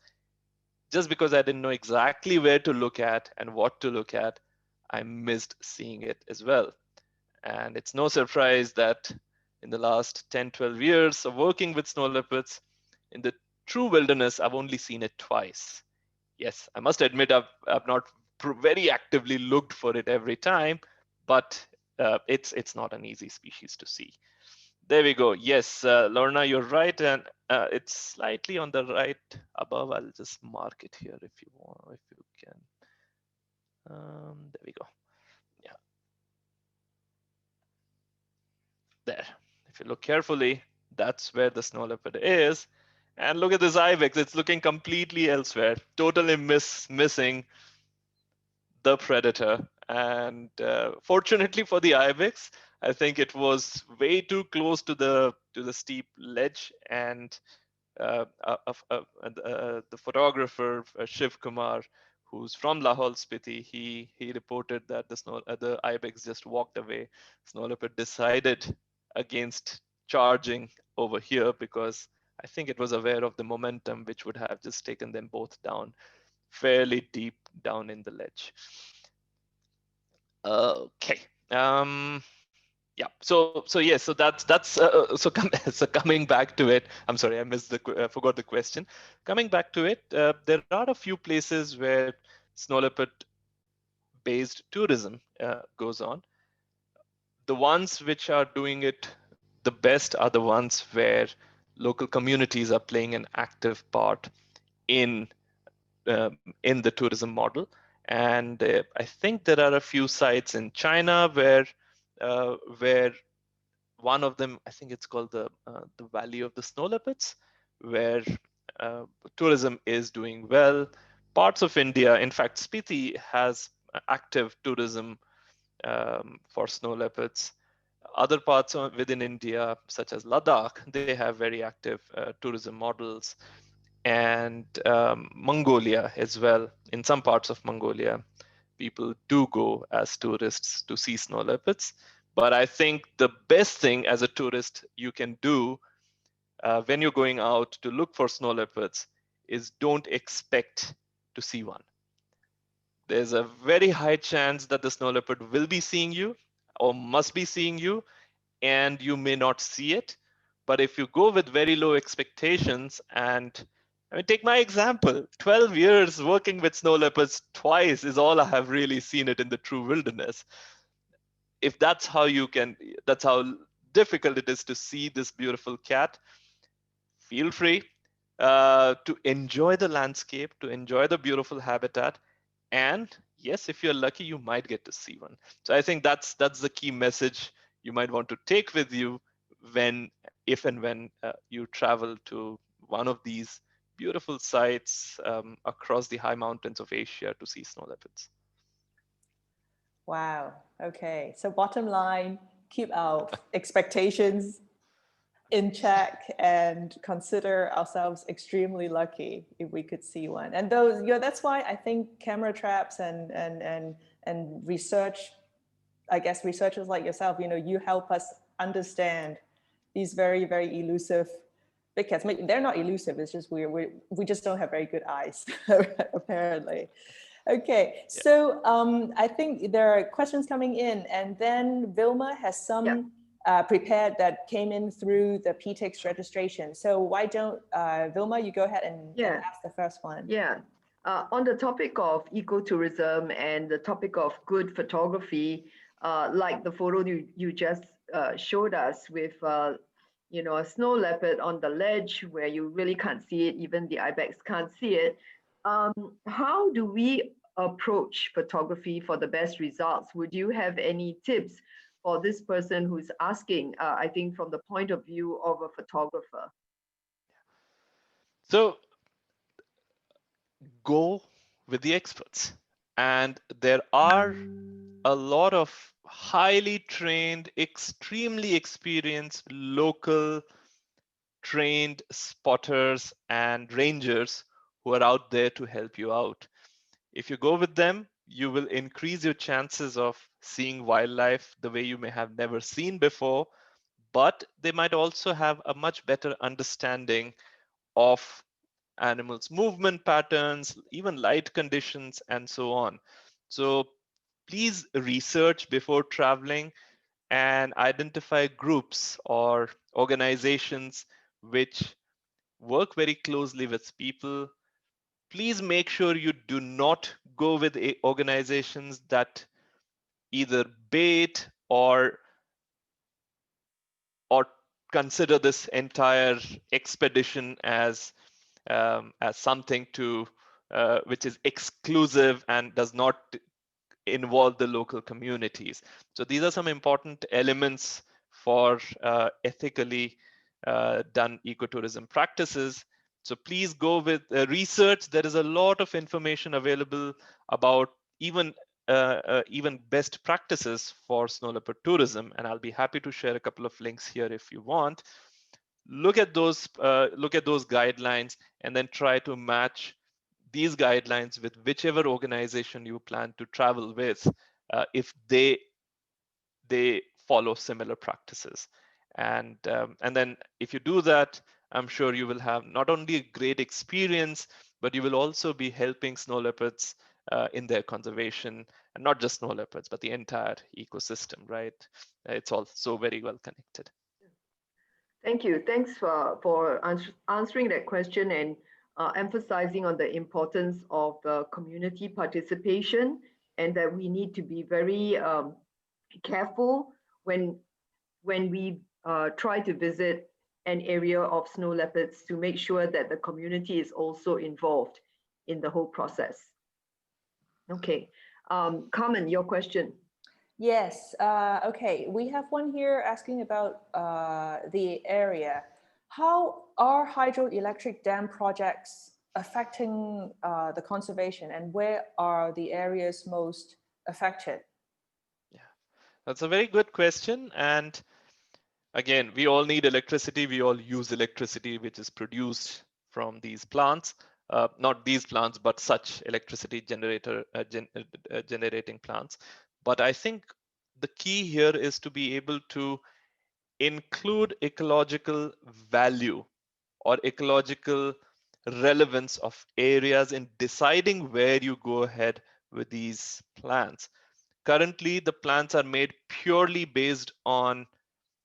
Just because I didn't know exactly where to look at and what to look at, I missed seeing it as well. And it's no surprise that in the last 10, 12 years of working with snow leopards, in the true wilderness, I've only seen it twice. Yes, I must admit I've not very actively looked for it every time, but it's not an easy species to see. There we go. Yes, Lorna, you're right, and it's slightly on the right above. I'll just mark it here if you want, if you can. There we go. Yeah. There. If you look carefully, that's where the snow leopard is. And look at this ibex. It's looking completely elsewhere, totally missing the predator. And fortunately for the ibex, I think it was way too close to the steep ledge, and the photographer Shiv Kumar, who's from Lahore Spiti, he reported that the ibex just walked away. Snow leopard decided against charging over here because I think it was aware of the momentum, which would have just taken them both down fairly deep down in the ledge. Okay. Yeah. So yes. So that's so coming back to it. I'm sorry, I forgot the question. Coming back to it, there are a few places where snow leopard based tourism goes on. The ones which are doing it the best are the ones where local communities are playing an active part in the tourism model. And I think there are a few sites in China where one of them, I think it's called the Valley of the Snow Leopards, where tourism is doing well. Parts of India, in fact, Spiti has active tourism for snow leopards. Other parts within India, such as Ladakh, they have very active tourism models. And Mongolia as well. In some parts of Mongolia, people do go as tourists to see snow leopards. But I think the best thing as a tourist you can do when you're going out to look for snow leopards is don't expect to see one. There's a very high chance that the snow leopard will be seeing you or must be seeing you, and you may not see it. But if you go with very low expectations, and I mean, take my example, 12 years working with snow leopards twice is all I have really seen it in the true wilderness. If that's how that's how difficult it is to see this beautiful cat, feel free to enjoy the landscape, to enjoy the beautiful habitat. And yes, if you're lucky, you might get to see one. So I think that's the key message you might want to take with you if and when you travel to one of these beautiful sites across the high mountains of Asia to see snow leopards. Wow. Okay. So bottom line, keep our expectations in check and consider ourselves extremely lucky if we could see one. And those, that's why I think camera traps and research, I guess researchers like yourself, you help us understand these very, very elusive big cats. They're not elusive, it's just we just don't have very good eyes, apparently. Okay, so I think there are questions coming in, and then Vilma has some prepared that came in through the PTEX registration. So why don't, Vilma, you go ahead and ask the first one. Yeah, on the topic of ecotourism and the topic of good photography, like the photo you just showed us with, a snow leopard on the ledge where you really can't see it, even the ibex can't see it. How do we approach photography for the best results? Would you have any tips for this person who's asking, I think from the point of view of a photographer? So go with the experts. And there are a lot of highly trained, extremely experienced local trained spotters and rangers who are out there to help you out. If you go with them, you will increase your chances of seeing wildlife the way you may have never seen before, but they might also have a much better understanding of animals' movement patterns, even light conditions, and so on. So please research before traveling and identify groups or organizations which work very closely with people. Please make sure you do not go with organizations that either bait or consider this entire expedition as something to which is exclusive and does not involve the local communities. So these are some important elements for ethically done ecotourism practices. So please go with research. There is a lot of information available about even best practices for snow leopard tourism, and I'll be happy to share a couple of links here if you want. Look at those guidelines and then try to match these guidelines with whichever organization you plan to travel with, if they follow similar practices. And then if you do that, I'm sure you will have not only a great experience, but you will also be helping snow leopards in their conservation, and not just snow leopards, but the entire ecosystem, right? It's all so very well connected. Thank you. Thanks for answering that question and emphasizing on the importance of the community participation, and that we need to be very careful when we try to visit an area of snow leopards, to make sure that the community is also involved in the whole process. Okay, Carmen, your question. Yes, okay. We have one here asking about the area. How are hydroelectric dam projects affecting the conservation, and where are the areas most affected? Yeah, that's a very good question. And again, we all need electricity. We all use electricity, which is produced from these plants. Not these plants, but such electricity generating plants. But I think the key here is to be able to include ecological value or ecological relevance of areas in deciding where you go ahead with these plants. Currently, the plants are made purely based on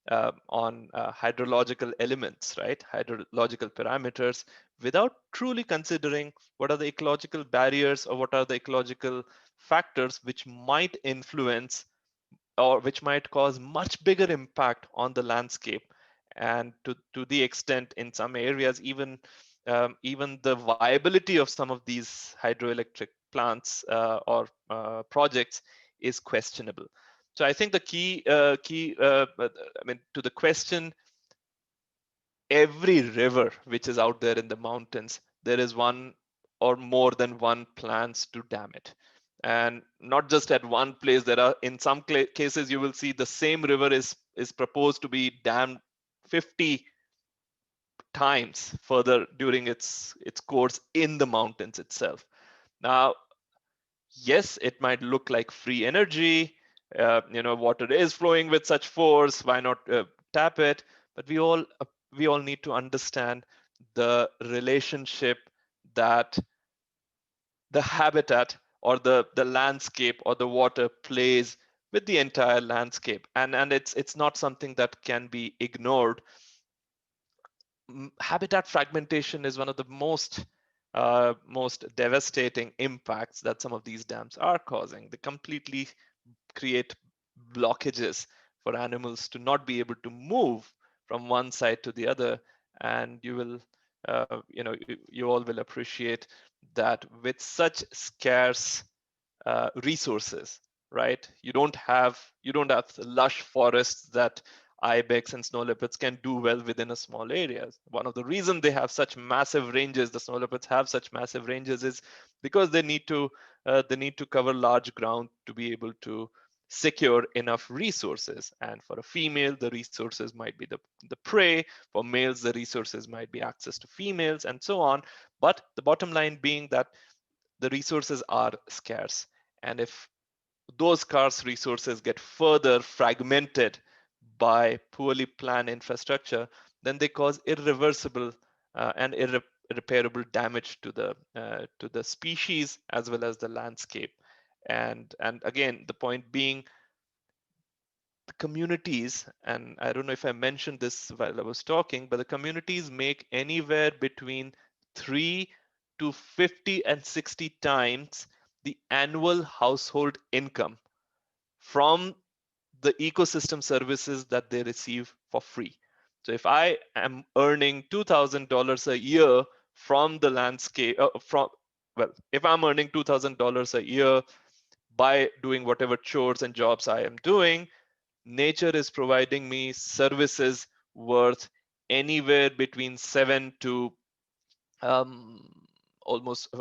hydrological elements, right? Hydrological parameters, without truly considering what are the ecological barriers or what are the ecological factors which might influence or which might cause much bigger impact on the landscape. And to the extent in some areas, even the viability of some of these hydroelectric plants or projects is questionable. So I think the key, I mean, to the question, every river which is out there in the mountains, there is one or more than one plans to dam it. And not just at one place. There are, in some cases, you will see the same river is proposed to be dammed 50 times further during its course in the mountains itself. Now, yes, it might look like free energy. Water is flowing with such force. Why not tap it? But we all need to understand the relationship that the habitat or the landscape or the water plays with the entire landscape, and it's not something that can be ignored. Habitat fragmentation is one of the most devastating impacts that some of these dams are causing. They completely create blockages for animals to not be able to move from one side to the other. And you will, you all will appreciate that with such scarce resources, right? You don't have lush forests that ibex and snow leopards can do well within a small area. One of the reasons they have such massive ranges, the snow leopards have such massive ranges, is because they need to cover large ground to be able to secure enough resources. And for a female, the resources might be the prey. For males, the resources might be access to females, and so on. But the bottom line being that the resources are scarce. And if those scarce resources get further fragmented by poorly planned infrastructure, then they cause irreversible and irreparable damage to the species as well as the landscape. And again, the point being, the communities, and I don't know if I mentioned this while I was talking, but the communities make anywhere between 3 to 50 and 60 times the annual household income from the ecosystem services that they receive for free. So if I am earning $2,000 a year from the landscape, if I'm earning $2,000 a year by doing whatever chores and jobs I am doing, nature is providing me services worth anywhere between 7 to um, almost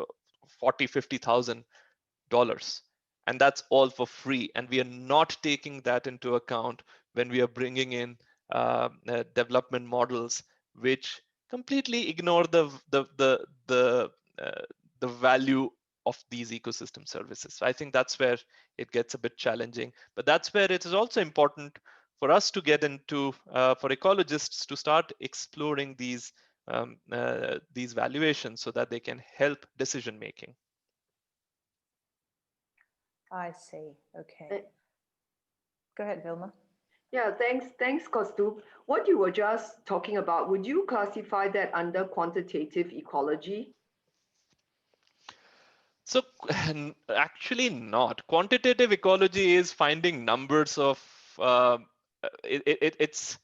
40, $50,000, and that's all for free. And we are not taking that into account when we are bringing in development models which completely ignore uh, the value of these ecosystem services. So I think that's where it gets a bit challenging, but that's where it is also important for us to get into, for ecologists to start exploring these valuations so that they can help decision making. I see. Okay. Eh, Go ahead, Vilma. Yeah, thanks, Koustubh. What you were just talking about, would you classify that under quantitative ecology? So actually not. Quantitative ecology is finding numbers of, it's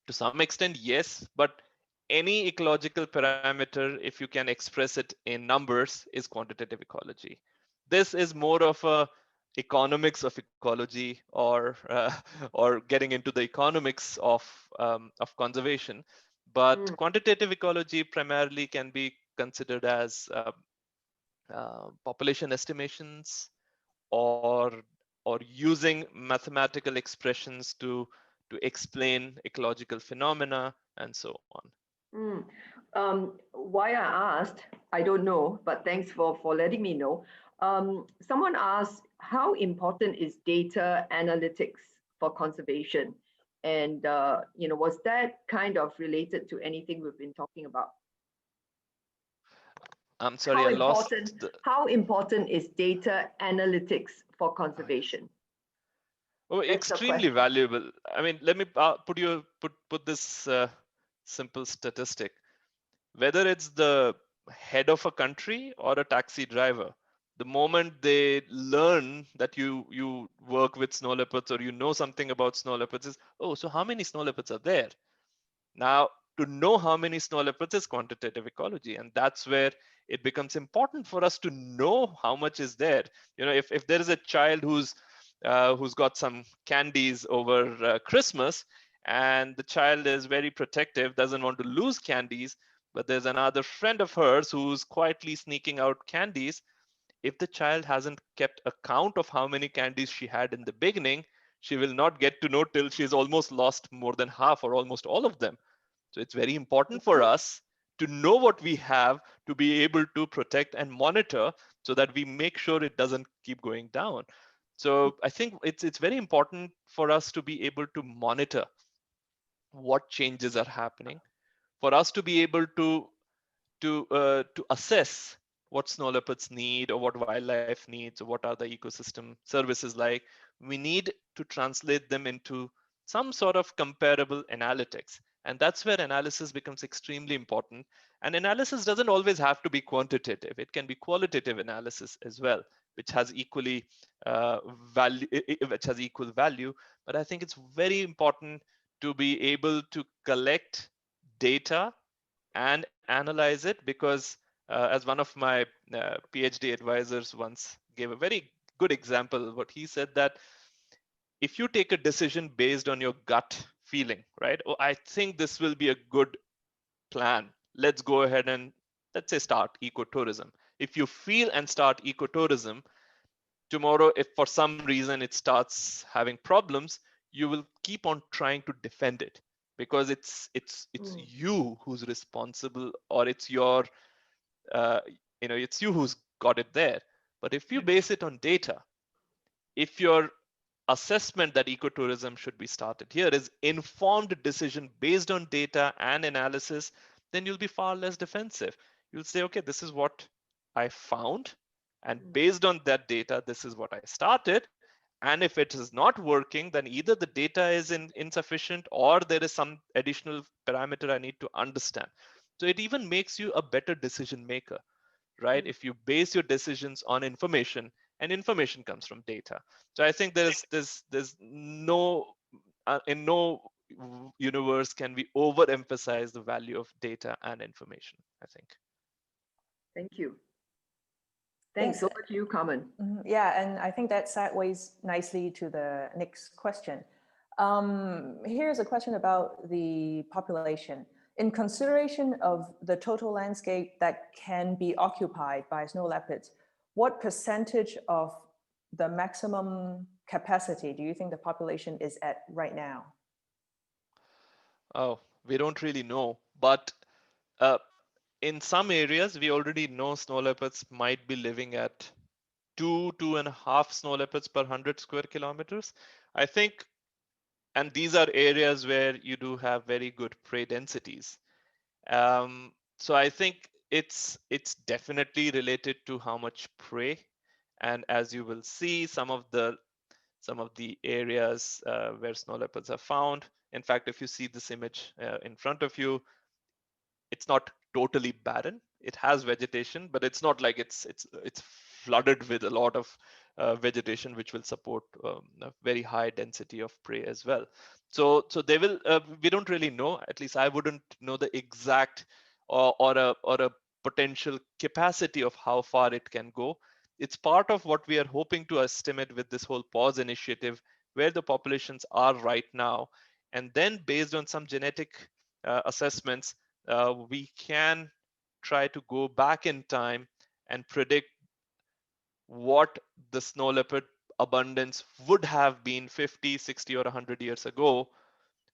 to some extent, yes, but any ecological parameter, if you can express it in numbers, is quantitative ecology. This is more of a economics of ecology, or getting into the economics of conservation. But quantitative ecology primarily can be considered as population estimations, or using mathematical expressions to explain ecological phenomena and so on. Why I asked, I don't know, but thanks for letting me know. Someone asked, how important is data analytics for conservation? And was that kind of related to anything we've been talking about? I'm sorry, I lost How important is data analytics for conservation? Oh, That's the extremely question. valuable. I mean, let me put this simple statistic. Whether it's the head of a country or a taxi driver, the moment they learn that you work with snow leopards, or you know something about snow leopards, is, oh, so how many snow leopards are there? Now, to know how many snow leopards is quantitative ecology, and that's where it becomes important for us to know how much is there. If there is a child who's got some candies over Christmas, and the child is very protective, doesn't want to lose candies, but there's another friend of hers who's quietly sneaking out candies. If the child hasn't kept account of how many candies she had in the beginning, she will not get to know till she's almost lost more than half or almost all of them. So it's very important for us to know what we have, to be able to protect and monitor so that we make sure it doesn't keep going down. So I think it's very important for us to be able to monitor what changes are happening, for us to be able to assess what snow leopards need, or what wildlife needs, or what are the ecosystem services like. We need to translate them into some sort of comparable analytics. And that's where analysis becomes extremely important. And analysis doesn't always have to be quantitative. It can be qualitative analysis as well, which has equally which has equal value. But I think it's very important to be able to collect data and analyze it, because as one of my PhD advisors once gave a very good example. What he said that if you take a decision based on your gut feeling, right? Oh, I think this will be a good plan. Let's go ahead and let's say start ecotourism. If you feel and start ecotourism, tomorrow, if for some reason it starts having problems, you will keep on trying to defend it because it's you who's responsible, or it's your it's you who's got it there. But if you base it on data, if your assessment that ecotourism should be started here is informed decision based on data and analysis, then you'll be far less defensive. You'll say, okay, this is what I found, and based on that data, this is what I started. And if it is not working, then either the data is insufficient or there is some additional parameter I need to understand. So it even makes you a better decision maker, right? If you base your decisions on information, and information comes from data. So I think there's no in no universe can we overemphasize the value of data and information, I think. Thank you. Thanks. Yes. Over to you, Carmen. Yeah, and I think that segues nicely to the next question. Here's a question about the population. In consideration of the total landscape that can be occupied by snow leopards, what percentage of the maximum capacity do you think the population is at right now? Oh, we don't really know, but uh, in some areas, we already know snow leopards might be living at 2.5 snow leopards per 100 square kilometers. I think, and these are areas where you do have very good prey densities. So I think it's definitely related to how much prey, and as you will see, some of the areas where snow leopards are found. In fact, if you see this image in front of you, it's not totally barren. It has vegetation, but it's not like it's flooded with a lot of vegetation, which will support a very high density of prey as well. So they will. We don't really know. At least I wouldn't know the exact or a potential capacity of how far it can go. It's part of what we are hoping to estimate with this whole pause initiative, where the populations are right now, and then based on some genetic assessments, we can try to go back in time and predict what the snow leopard abundance would have been 50, 60, or 100 years ago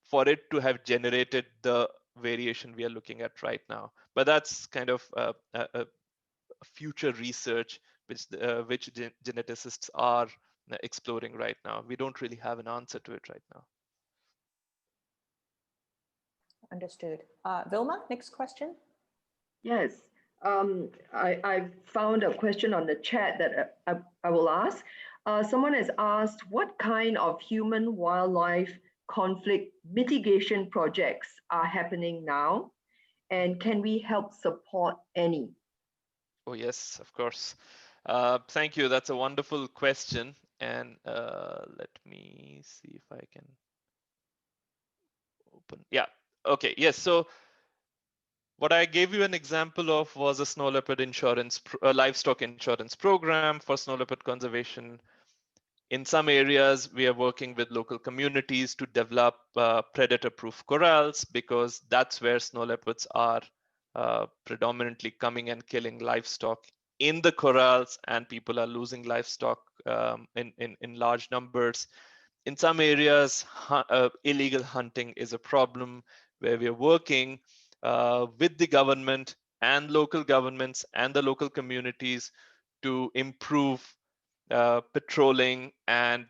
for it to have generated the variation we are looking at right now. But that's kind of a future research which geneticists are exploring right now. We don't really have an answer to it right now. Understood. Vilma, next question. Yes. I found a question on the chat that I will ask. Someone has asked, what kind of human-wildlife conflict mitigation projects are happening now? And can we help support any? Oh, yes, of course. Thank you. That's a wonderful question. And let me see if I can open. Yeah. Okay. Yes. So what I gave you an example of was a snow leopard insurance, livestock insurance program for snow leopard conservation. In some areas, we are working with local communities to develop predator-proof corrals, because that's where snow leopards are predominantly coming and killing livestock in the corrals, and people are losing livestock in large numbers. In some areas, illegal hunting is a problem, where we are working with the government and local governments and the local communities to improve patrolling and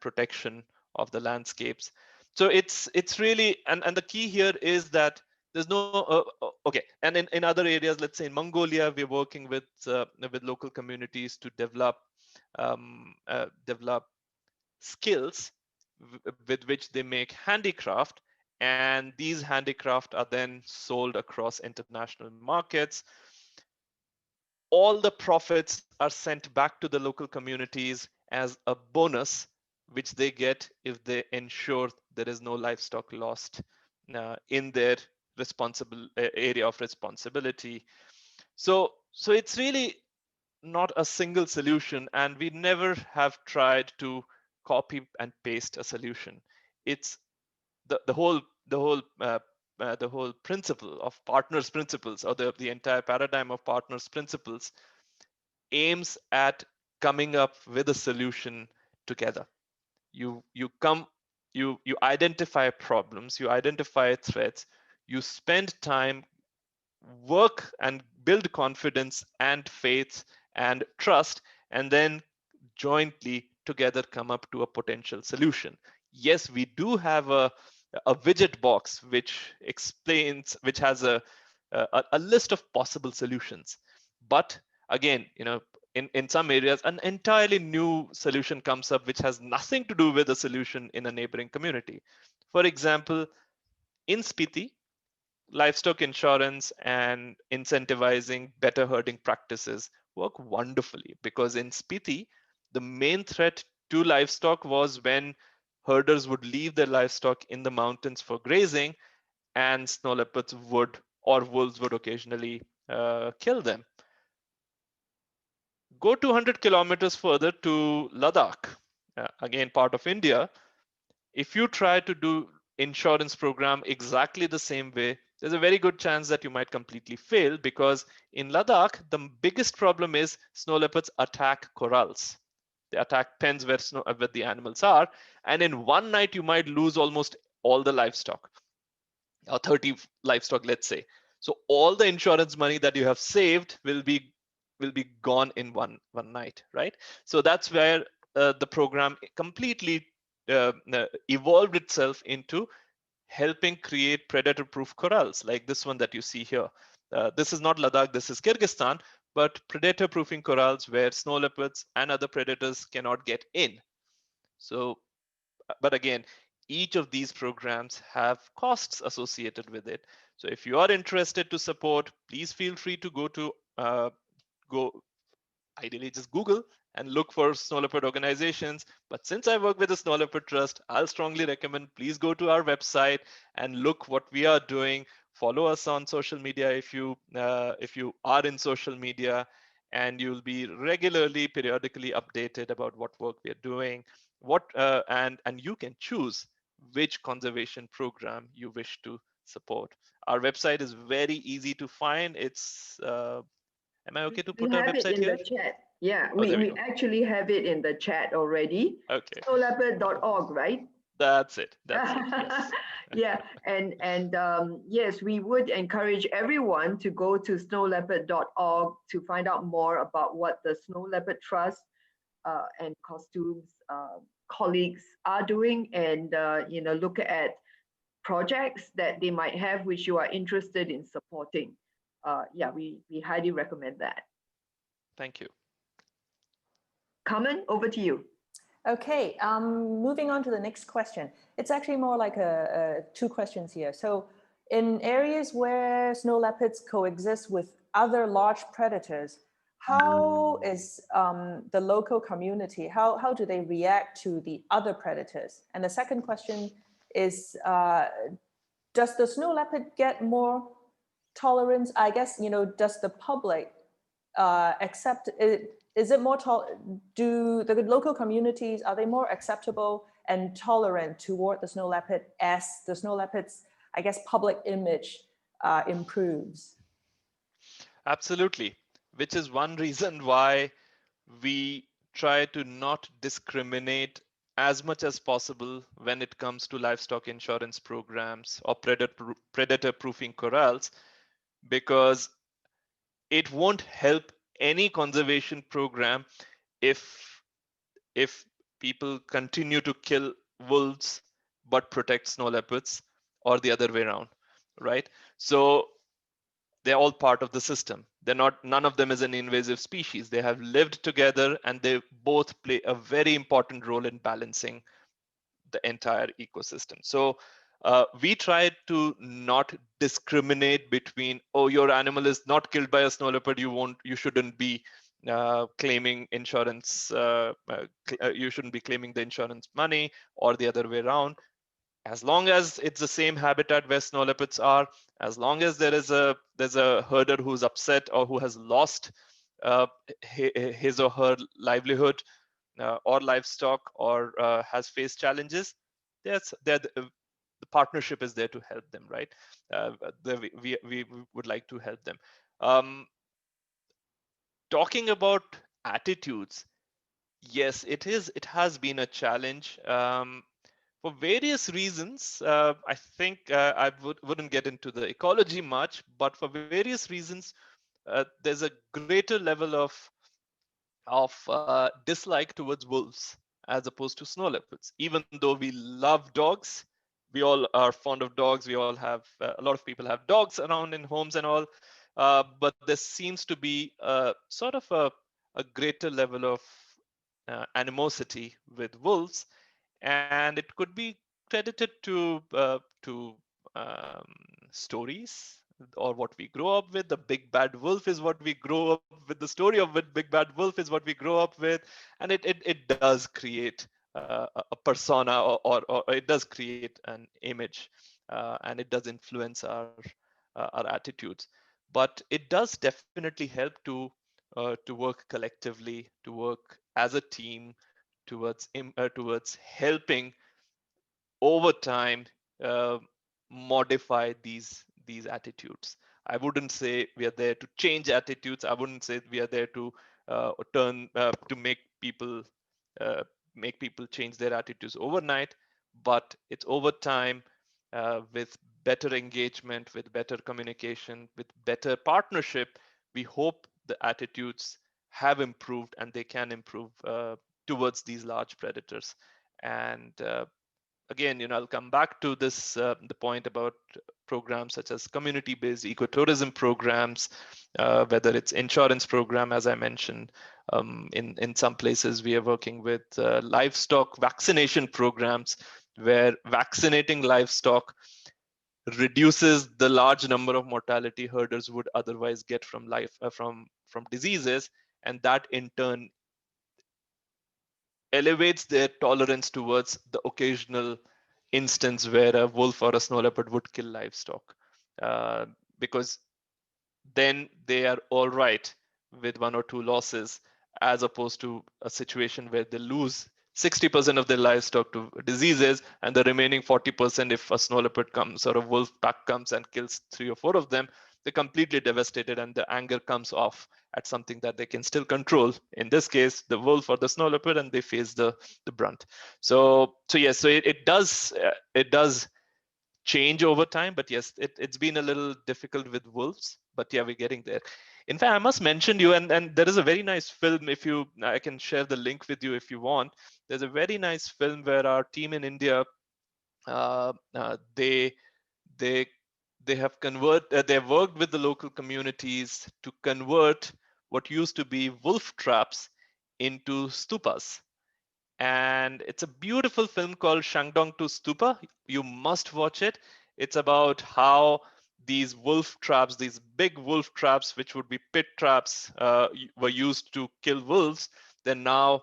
protection of the landscapes. So it's really, and the key here is that there's no okay. And in other areas, let's say in Mongolia, we're working with local communities to develop skills with which they make handicraft, and these handicraft are then sold across international markets. All the profits are sent back to the local communities as a bonus, which they get if they ensure there is no livestock lost in their area of responsibility. So it's really not a single solution, and we never have tried to copy and paste a solution. It's the whole the whole the whole principle of partners principles, or the entire paradigm of partners principles, aims at coming up with a solution together. You identify problems, you identify threats, you spend time, work and build confidence and faith and trust, and then jointly together come up to a potential solution. Yes, we do have a widget box which explains, which has a list of possible solutions. But again, in some areas, an entirely new solution comes up which has nothing to do with a solution in a neighboring community. For example, in Spiti, livestock insurance and incentivizing better herding practices work wonderfully, because in Spiti, the main threat to livestock was when herders would leave their livestock in the mountains for grazing, and snow leopards would, or wolves would occasionally kill them. Go 200 kilometers further to Ladakh, again part of India. If you try to do insurance program exactly the same way, there's a very good chance that you might completely fail, because in Ladakh, the biggest problem is snow leopards attack corrals. They attack pens where the animals are, and in one night you might lose almost all the livestock, or 30 livestock, let's say. So all the insurance money that you have saved will be gone in one night, right? So that's where the program completely evolved itself into helping create predator-proof corrals, like this one that you see here. This is not Ladakh, this is Kyrgyzstan, but predator-proofing corrals where snow leopards and other predators cannot get in. So, but again, each of these programs have costs associated with it. So if you are interested to support, please feel free to go ideally just Google and look for snow leopard organizations. But since I work with the Snow Leopard Trust, I'll strongly recommend please go to our website and look what we are doing. Follow us on social media if you are in social media, and you'll be periodically updated about what work we are doing. And you can choose which conservation program you wish to support. Our website is very easy to find. It's am I okay to We put our have it website in here? the chat. Yeah, Oh, there we we go. actually have it in the chat already. Okay. Snowleopard.org, right? That's it. That's it. Yes. Yeah, and yes, we would encourage everyone to go to snowleopard.org to find out more about what the Snow Leopard Trust and Koustubh's colleagues are doing, and look at projects that they might have which you are interested in supporting. Yeah, we highly recommend that. Thank you. Carmen, over to you. Okay, moving on to the next question. It's actually more like two questions here. So in areas where snow leopards coexist with other large predators, how is the local community, how do they react to the other predators? And the second question is, does the snow leopard get more tolerance? I guess, does the public accept it? Is it more do the local communities, are they more acceptable and tolerant toward the snow leopard as the snow leopard's, I guess, public image improves? Absolutely, which is one reason why we try to not discriminate as much as possible when it comes to livestock insurance programs or predator proofing corrals, because it won't help any conservation program if people continue to kill wolves but protect snow leopards, or the other way around, right? So they're all part of the system. None of them is an invasive species. They have lived together, and they both play a very important role in balancing the entire ecosystem. So we try to not discriminate between, oh, your animal is not killed by a snow leopard, you shouldn't be claiming insurance, you shouldn't be claiming the insurance money, or the other way around. as long as it's the same habitat where snow leopards are, as long as there's a herder who's upset or who has lost his or her livelihood or livestock or has faced challenges, the partnership is there to help them, right? We would like to help them. Talking about attitudes, yes, it has been a challenge for various reasons. I think I wouldn't get into the ecology much, but for various reasons, there's a greater level of dislike towards wolves as opposed to snow leopards. Even though we love dogs, we all are fond of dogs. We all have a lot of people have dogs around in homes and all, but there seems to be sort of a greater level of animosity with wolves, and it could be credited to um, stories or what we grow up with. The big bad wolf is what we grow up with. The story of the big bad wolf is what we grow up with, and it does create a persona, or it does create an image, and it does influence our attitudes. But it does definitely help to work collectively, to work as a team towards helping over time uh, modify these attitudes. I wouldn't say we are there to change attitudes. I wouldn't say we are there to to uh, make people change their attitudes overnight, but it's over time, with better engagement, with better communication, with better partnership. We hope the attitudes have improved and they can improve towards these large predators. And again, I'll come back to this, the point about programs such as community-based ecotourism programs, whether it's insurance program, as I mentioned. In some places, we are working with livestock vaccination programs, where vaccinating livestock reduces the large number of mortality herders would otherwise get from from diseases, and that in turn elevates their tolerance towards the occasional instance where a wolf or a snow leopard would kill livestock, uh, because then they are all right with one or two losses, as opposed to a situation where they lose 60% of their livestock to diseases, and the remaining 40%, if a snow leopard comes or a wolf pack comes and kills 3 or 4 of them, they're completely devastated, and the anger comes off at something that they can still control. In this case, the wolf or the snow leopard, and they face the brunt. So yes, so it does change over time, but yes, it's been a little difficult with wolves, but yeah, we're getting there. In fact, I must mention you, and there is a very nice film. I can share the link with you if you want. There's a very nice film where our team in India, they they they have they've worked with the local communities to convert what used to be wolf traps into stupas. And it's a beautiful film called Shangdong to Stupa. You must watch it. It's about how these wolf traps, these big wolf traps, which would be pit traps, were used to kill wolves. They're now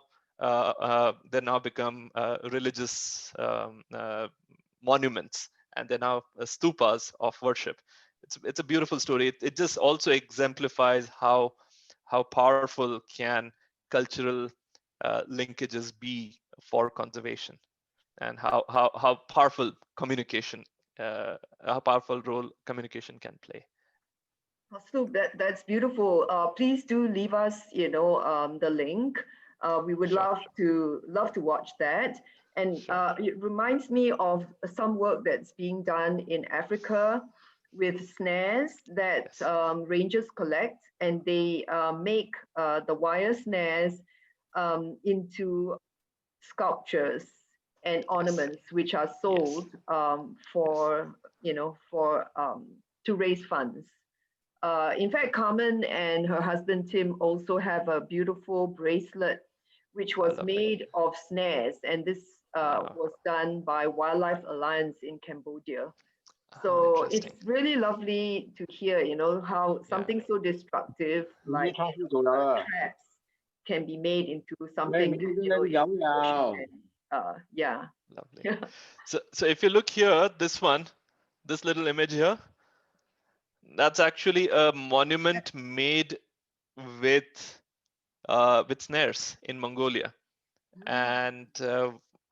become religious monuments, and they're now stupas of worship. It's a beautiful story. It just also exemplifies how powerful can cultural linkages be for conservation, and how powerful communication, how powerful role communication can play. Koustubh, that's beautiful. Please do leave us, the link. We would Sure. love to watch that. And Sure. it reminds me of some work that's being done in Africa with snares that Yes. rangers collect, and they make the wire snares into sculptures and ornaments, which are sold for, to raise funds. In fact, Carmen and her husband Tim also have a beautiful bracelet, which I was love it. made of snares, and this Wow. was done by Wildlife Alliance in Cambodia. Ah, So interesting. it's really lovely to hear, how something so destructive like traps can be made into something, Mày beautiful. giống nhau. And, yeah. Lovely. Yeah. So if you look here, this little image here, that's actually a monument made with snares in Mongolia. And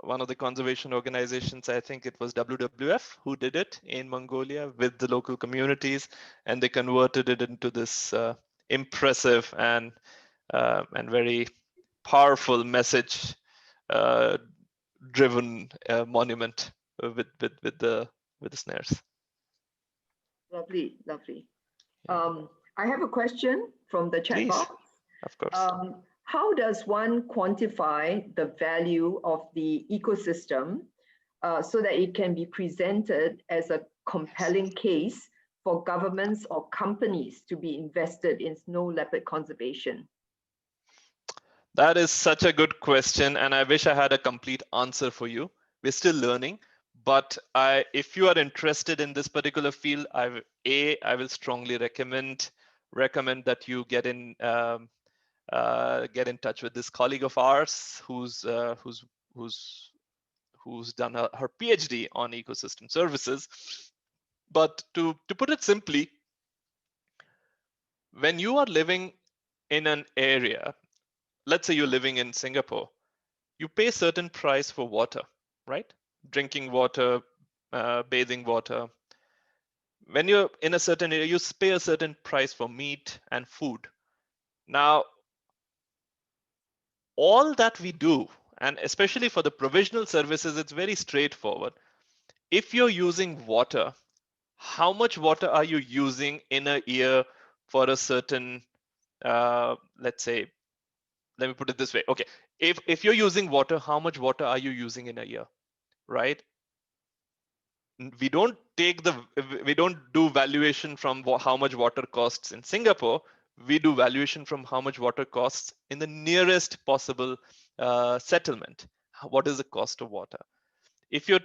one of the conservation organizations, I think it was WWF, who did it in Mongolia with the local communities, and they converted it into this impressive and very powerful message driven monument with the snares. Lovely, lovely. Yeah. I have a question from the chat Please, box. of course. How does one quantify the value of the ecosystem so that it can be presented as a compelling case for governments or companies to be invested in snow leopard conservation? That is such a good question, and I wish I had a complete answer for you. We're still learning, but if you are interested in this particular field, I will strongly recommend that you get in touch with this colleague of ours who's done her PhD on ecosystem services. But to put it simply, when you are living in an area, let's say you're living in Singapore, you pay a certain price for water, right? Drinking water, bathing water. When you're in a certain area, you pay a certain price for meat and food. Now, all that we do, and especially for the provisional services, it's very straightforward. If you're using water, how much water are you using in a year for a certain, let's say, let me put it this way. Okay, if you're using water, how much water are you using in a year, right? We don't do valuation from how much water costs in Singapore. We do valuation from how much water costs in the nearest possible settlement. What is the cost of water? If you're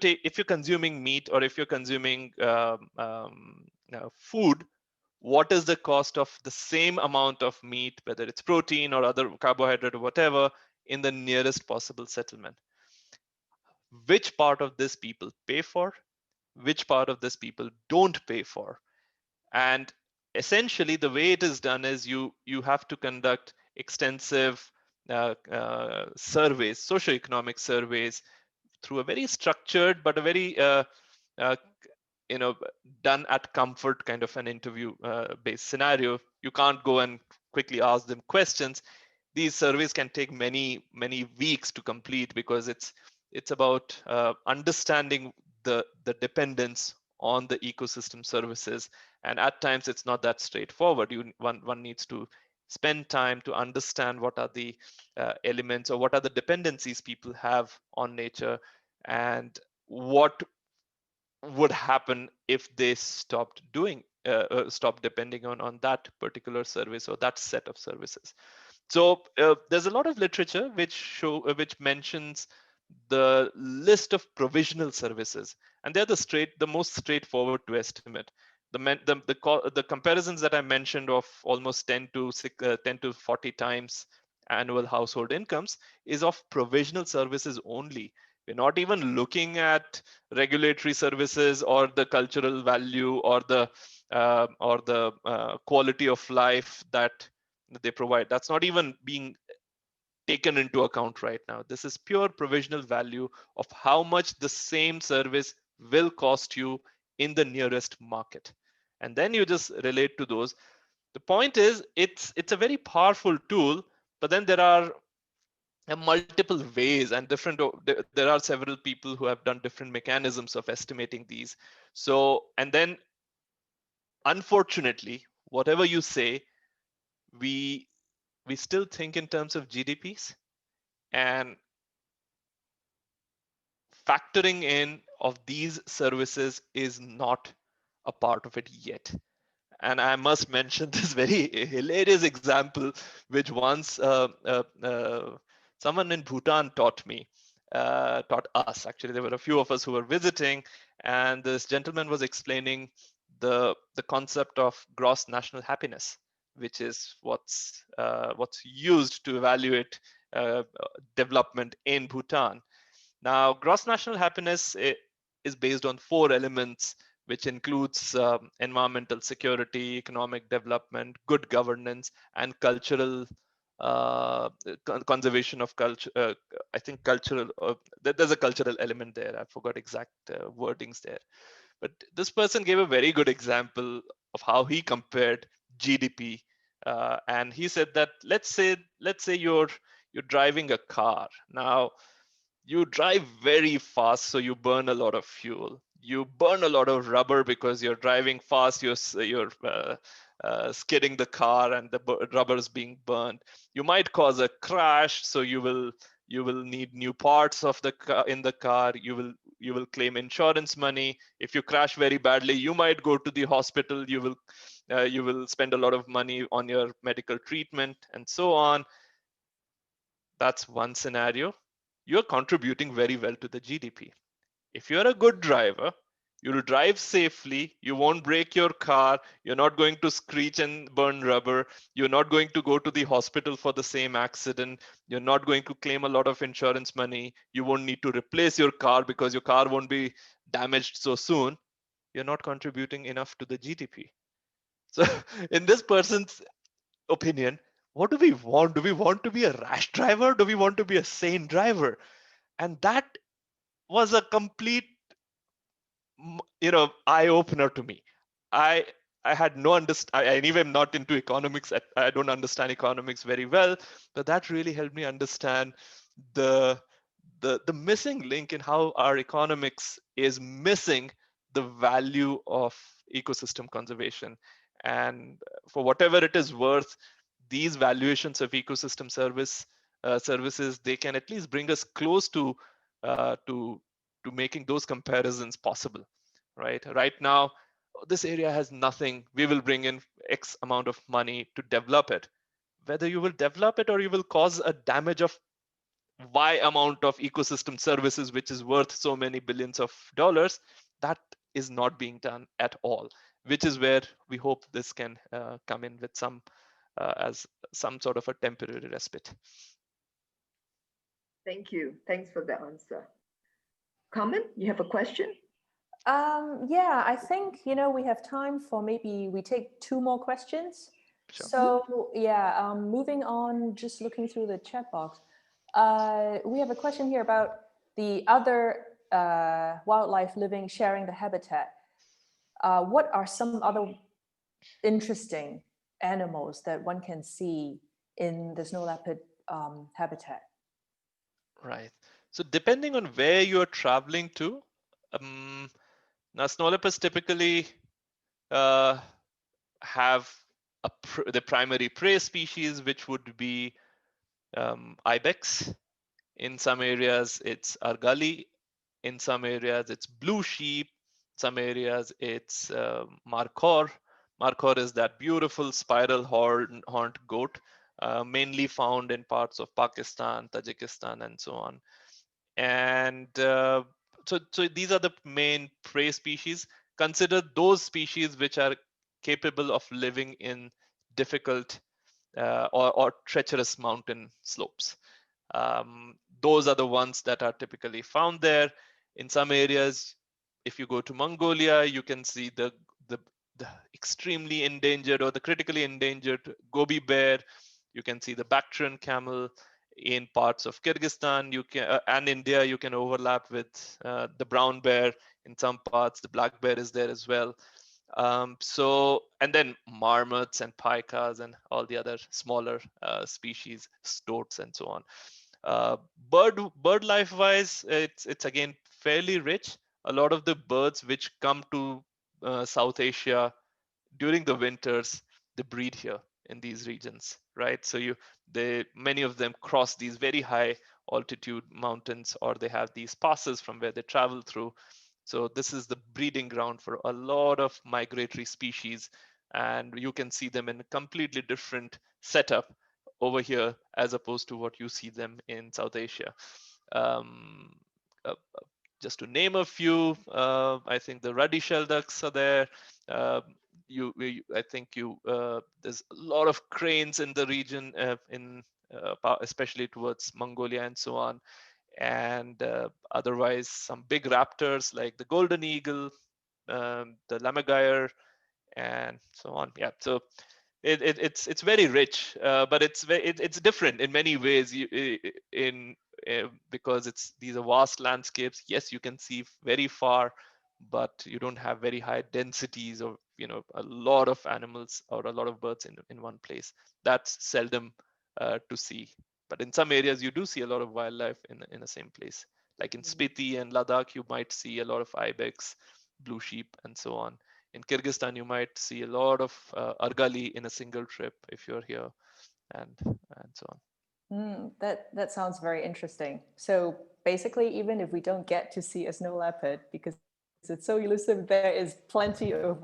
consuming meat, or if you're consuming food, what is the cost of the same amount of meat, whether it's protein or other carbohydrate or whatever, in the nearest possible settlement? Which part of this people pay for? Which part of this people don't pay for? And essentially the way it is done is you have to conduct extensive surveys, socioeconomic surveys, through a very structured but a very done at comfort kind of an interview based scenario. You can't go and quickly ask them questions. These surveys can take many weeks to complete, because it's about understanding the dependence on the ecosystem services, and at times it's not that straightforward. One needs to spend time to understand what are the elements, or what are the dependencies people have on nature, and what would happen if they stopped depending on that particular service or that set of services. So there's a lot of literature which mentions the list of provisional services, and they're the most straightforward to estimate. The comparisons that I mentioned of almost 10 to 40 times annual household incomes is of provisional services only. We're not even looking at regulatory services or the cultural value or the quality of life that they provide. That's not even being taken into account right now. This is pure provisional value of how much the same service will cost you in the nearest market. And then you just relate to those. The point is, it's a very powerful tool, but then there are multiple ways and there are several people who have done different mechanisms of estimating these. So, and then unfortunately, whatever you say, we still think in terms of GDPs, and factoring in of these services is not a part of it yet. And I must mention this very hilarious example, which once someone in Bhutan taught us. Actually, there were a few of us who were visiting, and this gentleman was explaining the concept of gross national happiness, which is what's used to evaluate development in Bhutan. Now, gross national happiness is based on 4 elements, which includes environmental security, economic development, good governance, and cultural conservation of culture. I think cultural, there's a cultural element there. I forgot exact wordings there. But this person gave a very good example of how he compared GDP. And he said that let's say you're driving a car. Now, you drive very fast, so you burn a lot of fuel. You burn a lot of rubber because you're driving fast. You're skidding the car, and the rubber is being burned. You might cause a crash, so you will need new parts of the car in the car. You will claim insurance money. If you crash very badly, you might go to the hospital. You will spend a lot of money on your medical treatment and so on. That's one scenario. You're contributing very well to the GDP. If you're a good driver, you'll drive safely, you won't break your car, you're not going to screech and burn rubber, you're not going to go to the hospital for the same accident, you're not going to claim a lot of insurance money, you won't need to replace your car because your car won't be damaged so soon. You're not contributing enough to the GDP. So in this person's opinion, what do we want? Do we want to be a rash driver? Do we want to be a sane driver? And that was a complete, eye opener to me. I I had no I anyway am not into economics. I don't understand economics very well, but that really helped me understand the the missing link in how our economics is missing the value of ecosystem conservation. And for whatever it is worth, these valuations of ecosystem services, they can at least bring us close to uh, to to making those comparisons possible. Right now, this area has nothing. We will bring in X amount of money to develop it. Whether you will develop it or you will cause a damage of Y amount of ecosystem services, which is worth so many billions of dollars, that is not being done at all, which is where we hope this can come in with some as some sort of a temporary respite. Thank you. Thanks for the answer. Carmen, you have a question? Yeah, I think, we have time for maybe we take 2 more questions. Sure. So yeah, moving on, just looking through the chat box. We have a question here about the other wildlife living, sharing the habitat. What are some other interesting animals that one can see in the snow leopard habitat? Right. So depending on where you're traveling to, now snow leopards typically have the primary prey species, which would be ibex. In some areas, it's argali. In some areas, it's blue sheep. Some areas, it's markhor. Markhor is that beautiful spiral horned goat, mainly found in parts of Pakistan, Tajikistan, and so on. And so these are the main prey species. Consider those species which are capable of living in difficult or treacherous mountain slopes. Those are the ones that are typically found there. In some areas, if you go to Mongolia, you can see the extremely endangered or the critically endangered Gobi bear. You can see the Bactrian camel. In parts of Kyrgyzstan, you can and India, you can overlap with the brown bear. In some parts, the black bear is there as well. And then marmots and paikas and all the other smaller species, stoats and so on. Bird life wise, it's again fairly rich. A lot of the birds which come to South Asia during the winters, they breed here in these regions, right? So many of them cross these very high altitude mountains, or they have these passes from where they travel through. So this is the breeding ground for a lot of migratory species, and you can see them in a completely different setup over here as opposed to what you see them in South Asia. Um, uh, just to name a few, I think the ruddy shell ducks are there. I think there's a lot of cranes in the region, especially towards Mongolia and so on. and otherwise some big raptors like the golden eagle, the lammergeier, and so on. Yeah, so it's very rich, but it's different in many ways. Because these are vast landscapes. Yes, you can see very far, but you don't have very high densities of a lot of animals or a lot of birds in one place. That's seldom to see. But in some areas, you do see a lot of wildlife in the same place. Like in Spiti and Ladakh, you might see a lot of ibex, blue sheep, and so on. In Kyrgyzstan, you might see a lot of argali in a single trip if you're here, and so on. That sounds very interesting. So basically, even if we don't get to see a snow leopard because it's so elusive, there is plenty of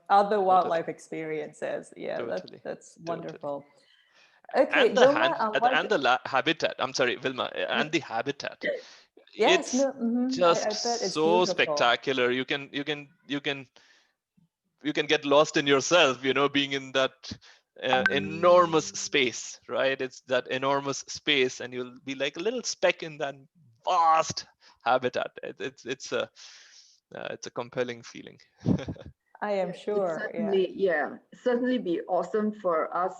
other wildlife experiences. Yeah, Totally. that's wonderful. Okay, And Vilma, habitat. I'm sorry, Vilma, and the habitat. yes, It's no, just I bet it's so beautiful. spectacular. You can get lost in yourself, being in that enormous space, right? It's that enormous space, and you'll be like a little speck in that vast habitat. It's a compelling feeling. I am sure. Certainly be awesome for us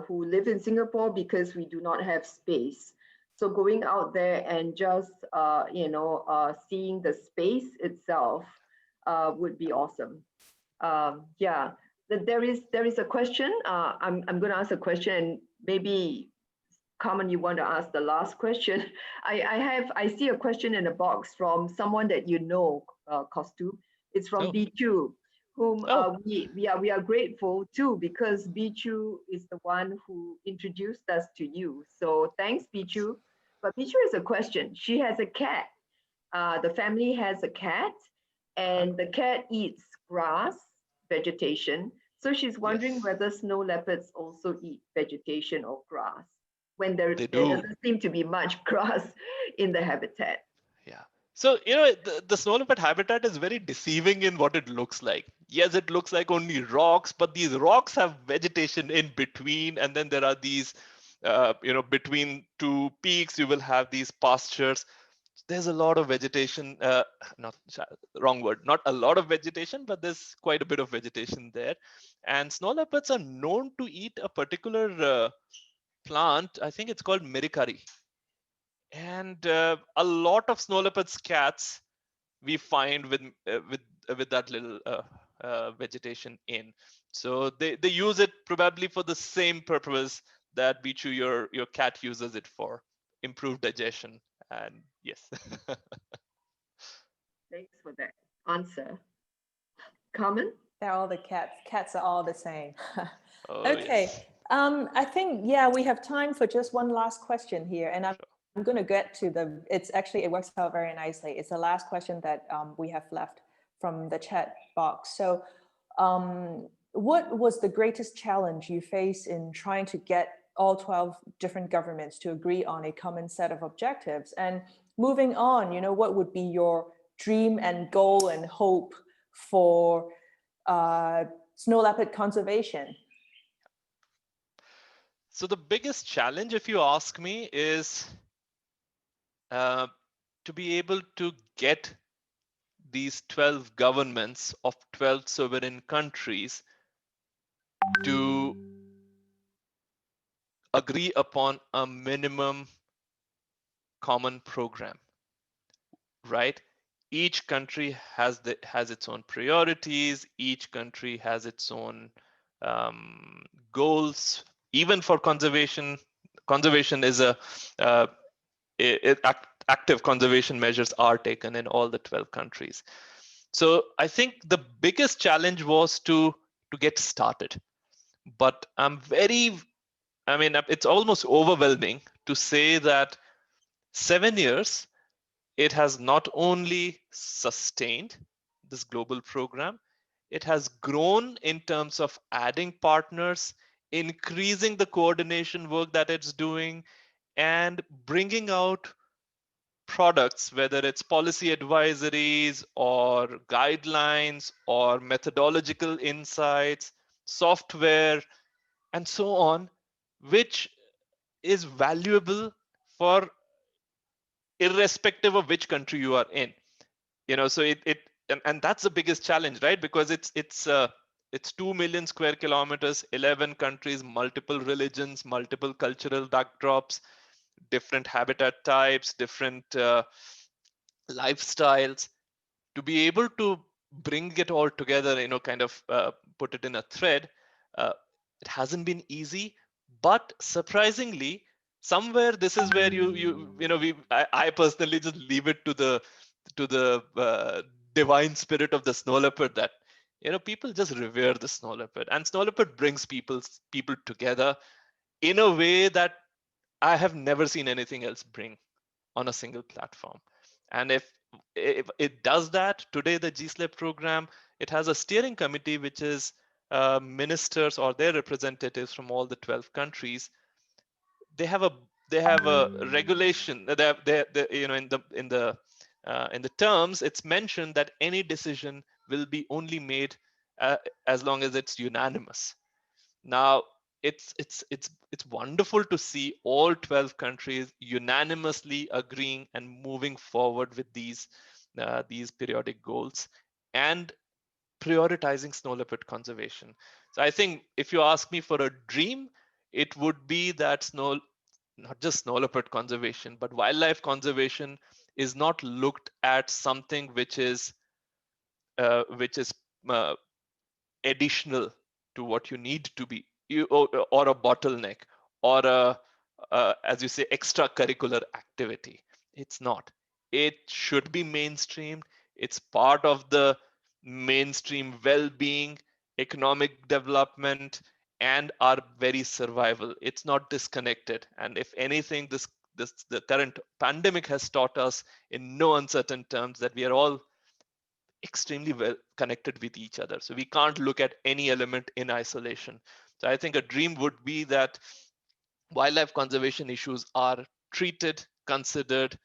who live in Singapore because we do not have space. So going out there and just seeing the space itself would be awesome. Yeah, there is a question. I'm going to ask a question, and maybe Carmen, you want to ask the last question. I see a question in a box from someone that you know, Koustubh. It's from Bichu, whom we are grateful to because Bichu is the one who introduced us to you. So thanks, Bichu. But Bichu has a question. She has a cat. The family has a cat, and the cat eats grass, vegetation. So she's wondering whether snow leopards also eat vegetation or grass when there doesn't seem to be much grass in the habitat. Yeah. So, the snow leopard habitat is very deceiving in what it looks like. Yes, it looks like only rocks, but these rocks have vegetation in between. And then there are these, between two peaks, you will have these pastures. There's a lot of vegetation, wrong word, not a lot of vegetation, but there's quite a bit of vegetation there. And snow leopards are known to eat a particular plant. I think it's called mirikari. And a lot of snow leopards cats we find with that little vegetation in. So they use it probably for the same purpose that Bichu, your cat, uses it for, improved digestion. And yes. Thanks for that answer. Carmen? They're all the cats. Cats are all the same. Okay. Yes. I think, we have time for just one last question here. And I'm going to get to it works out very nicely. It's the last question that we have left from the chat box. So what was the greatest challenge you faced in trying to get all 12 different governments to agree on a common set of objectives? And moving on, what would be your dream and goal and hope for snow leopard conservation? So the biggest challenge, if you ask me, is to be able to get these 12 governments of 12 sovereign countries to agree upon a minimum common program, right? Each country has its own priorities. Each country has its own goals. Even for conservation is active conservation measures are taken in all the 12 countries. So I think the biggest challenge was to get started. But it's almost overwhelming to say that 7 years, it has not only sustained this global program, it has grown in terms of adding partners, increasing the coordination work that it's doing, and bringing out products, whether it's policy advisories or guidelines or methodological insights, software, and so on, which is valuable for irrespective of which country you are in. So and that's the biggest challenge, right? Because it's 2 million square kilometers, 11 countries, multiple religions, multiple cultural backdrops, different habitat types, different lifestyles. To be able to bring it all together, kind of put it in a thread, it hasn't been easy, but surprisingly, somewhere this is where I personally just leave it to the divine spirit of the snow leopard, that people just revere the snow leopard, and snow leopard brings people together in a way that I have never seen anything else bring on a single platform. And if it does that today, the GSLEP program, it has a steering committee, which is ministers or their representatives from all the 12 countries. They have a regulation. In the terms, it's mentioned that any decision will be only made as long as it's unanimous. Now, it's wonderful to see all 12 countries unanimously agreeing and moving forward with these periodic goals and prioritizing snow leopard conservation. So I think if you ask me for a dream, it would be that not just snow leopard conservation, but wildlife conservation is not looked at something which is additional to what you need to be, or a bottleneck, or as you say, extracurricular activity. It's not. It should be mainstreamed. It's part of the mainstream well-being, economic development, and our very survival. It's not disconnected. And if anything, the current pandemic has taught us in no uncertain terms that we are all extremely well connected with each other. So we can't look at any element in isolation. So I think a dream would be that wildlife conservation issues are treated, considered,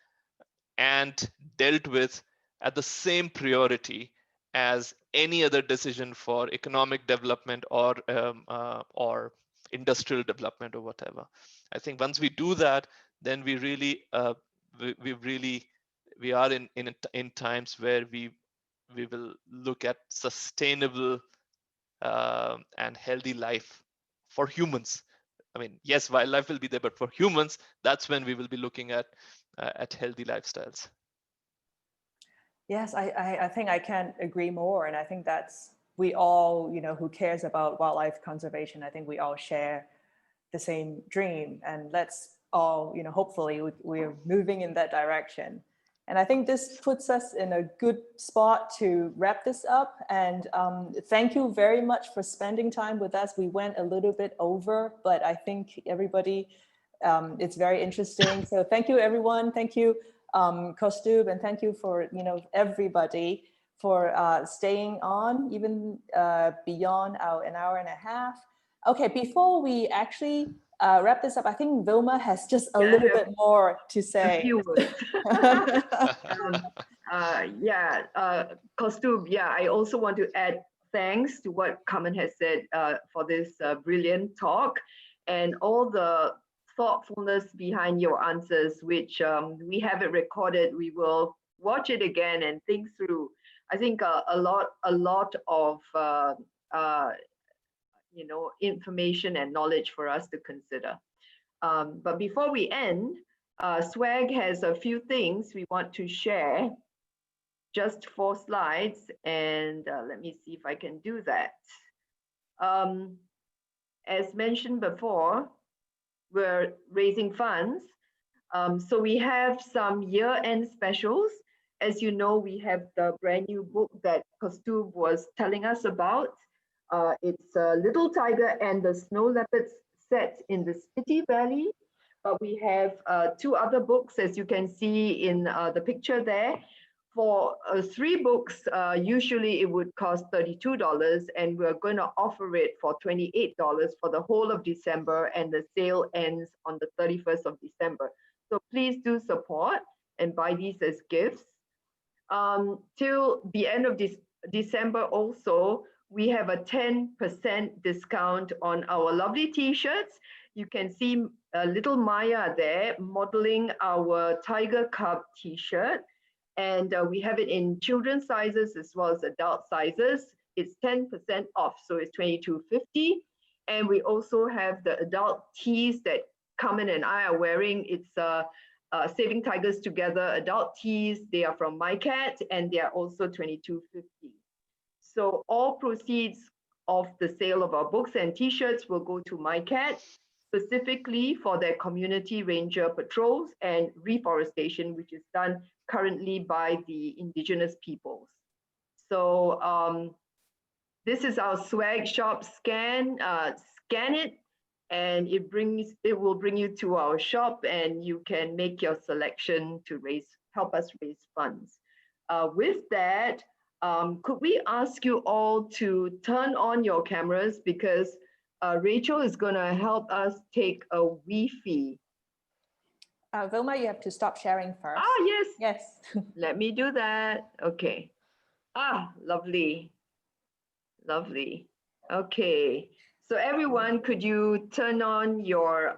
and dealt with at the same priority as any other decision for economic development or industrial development or whatever. I think once we do that, then we really we are in times where we will look at sustainable and healthy life for humans. I mean, yes, wildlife will be there, but for humans, that's when we will be looking at healthy lifestyles. Yes, I think I can't agree more. And I think that's, we all, who cares about wildlife conservation, I think we all share the same dream. And let's all, hopefully we're moving in that direction. And I think this puts us in a good spot to wrap this up. And thank you very much for spending time with us. We went a little bit over, but I think everybody, it's very interesting. So thank you, everyone. Thank you, Koustubh, and thank you for, everybody for staying on even beyond an hour and a half. Okay, before we actually wrap this up, I think Vilma has just a little bit more to say. A few words. Koustubh, I also want to add thanks to what Carmen has said for this brilliant talk and all the thoughtfulness behind your answers, which we have it recorded. We will watch it again and think through. I think a lot of information and knowledge for us to consider. But before we end, SWAG has a few things we want to share. Just 4 slides, and let me see if I can do that. As mentioned before, we're raising funds. So we have some year-end specials. As you know, we have the brand new book that Koustubh was telling us about. It's Little Tiger and the Snow Leopards set in the Spiti Valley. But we have 2 other books, as you can see in the picture there. For 3 books, usually it would cost $32, and we're going to offer it for $28 for the whole of December, and the sale ends on the 31st of December. So please do support and buy these as gifts. Till the end of December also, we have a 10% discount on our lovely t-shirts. You can see little Maya there modeling our Tiger Cub t-shirt. And we have it in children's sizes as well as adult sizes. It's 10% off, so it's $22.50. And we also have the adult tees that Carmen and I are wearing. It's Saving Tigers Together adult tees. They are from MYCAT and they are also $22.50. So all proceeds of the sale of our books and t-shirts will go to MYCAT, specifically for their community ranger patrols and reforestation, which is done currently by the indigenous peoples. So this is our swag shop scan. Scan it, and it will bring you to our shop, and you can make your selection to help us raise funds. With that, could we ask you all to turn on your cameras, because Rachel is going to help us take a Wi-Fi. Vilma, you have to stop sharing first. Ah, yes. Yes. Let me do that. Okay. Ah, lovely. Lovely. Okay. So everyone, could you turn on your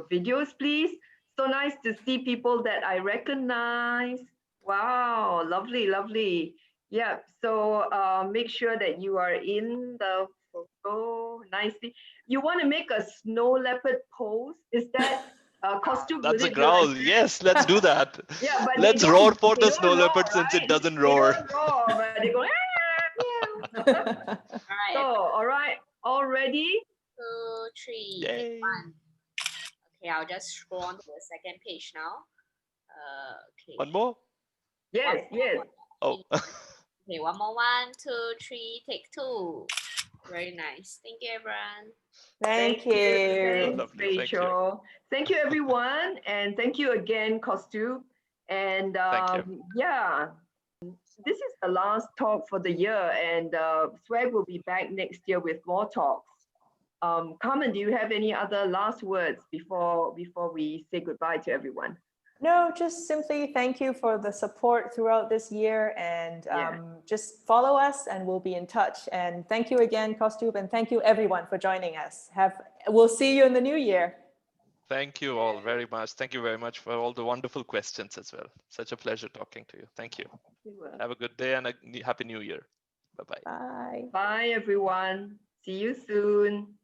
videos, please? So nice to see people that I recognize. Wow, lovely, lovely. Yeah, so make sure that you are in the photo nicely. You want to make a snow leopard pose? Is that costume? That's a growl. Yes, let's do that. Yeah, but let's roar for the snow leopard since it doesn't roar. They don't roar, but they go. All right. So, all right, all ready? 2, 3, Yay. 1. Okay, I'll just scroll on to the second page now. Okay. One more? Yes, yes. Oh. Okay, one more. 1, 2, 3, take 2. Very nice. Thank you, everyone. Thank you. Thanks, Lovely, thank you. Rachel. Thank you, everyone. And thank you again, Koustubh. And Thank you. yeah, this is the last talk for the year, and Swag will be back next year with more talks. Carmen, do you have any other last words before we say goodbye to everyone? No, just simply thank you for the support throughout this year, and Yeah. just follow us and we'll be in touch. And thank you again, Koustubh, and thank you everyone for joining us. We'll see you in the new year. Thank you all very much. Thank you very much for all the wonderful questions as well. Such a pleasure talking to you. Thank you. Have a good day and a happy new year. Bye-bye. Bye. Bye, everyone. See you soon.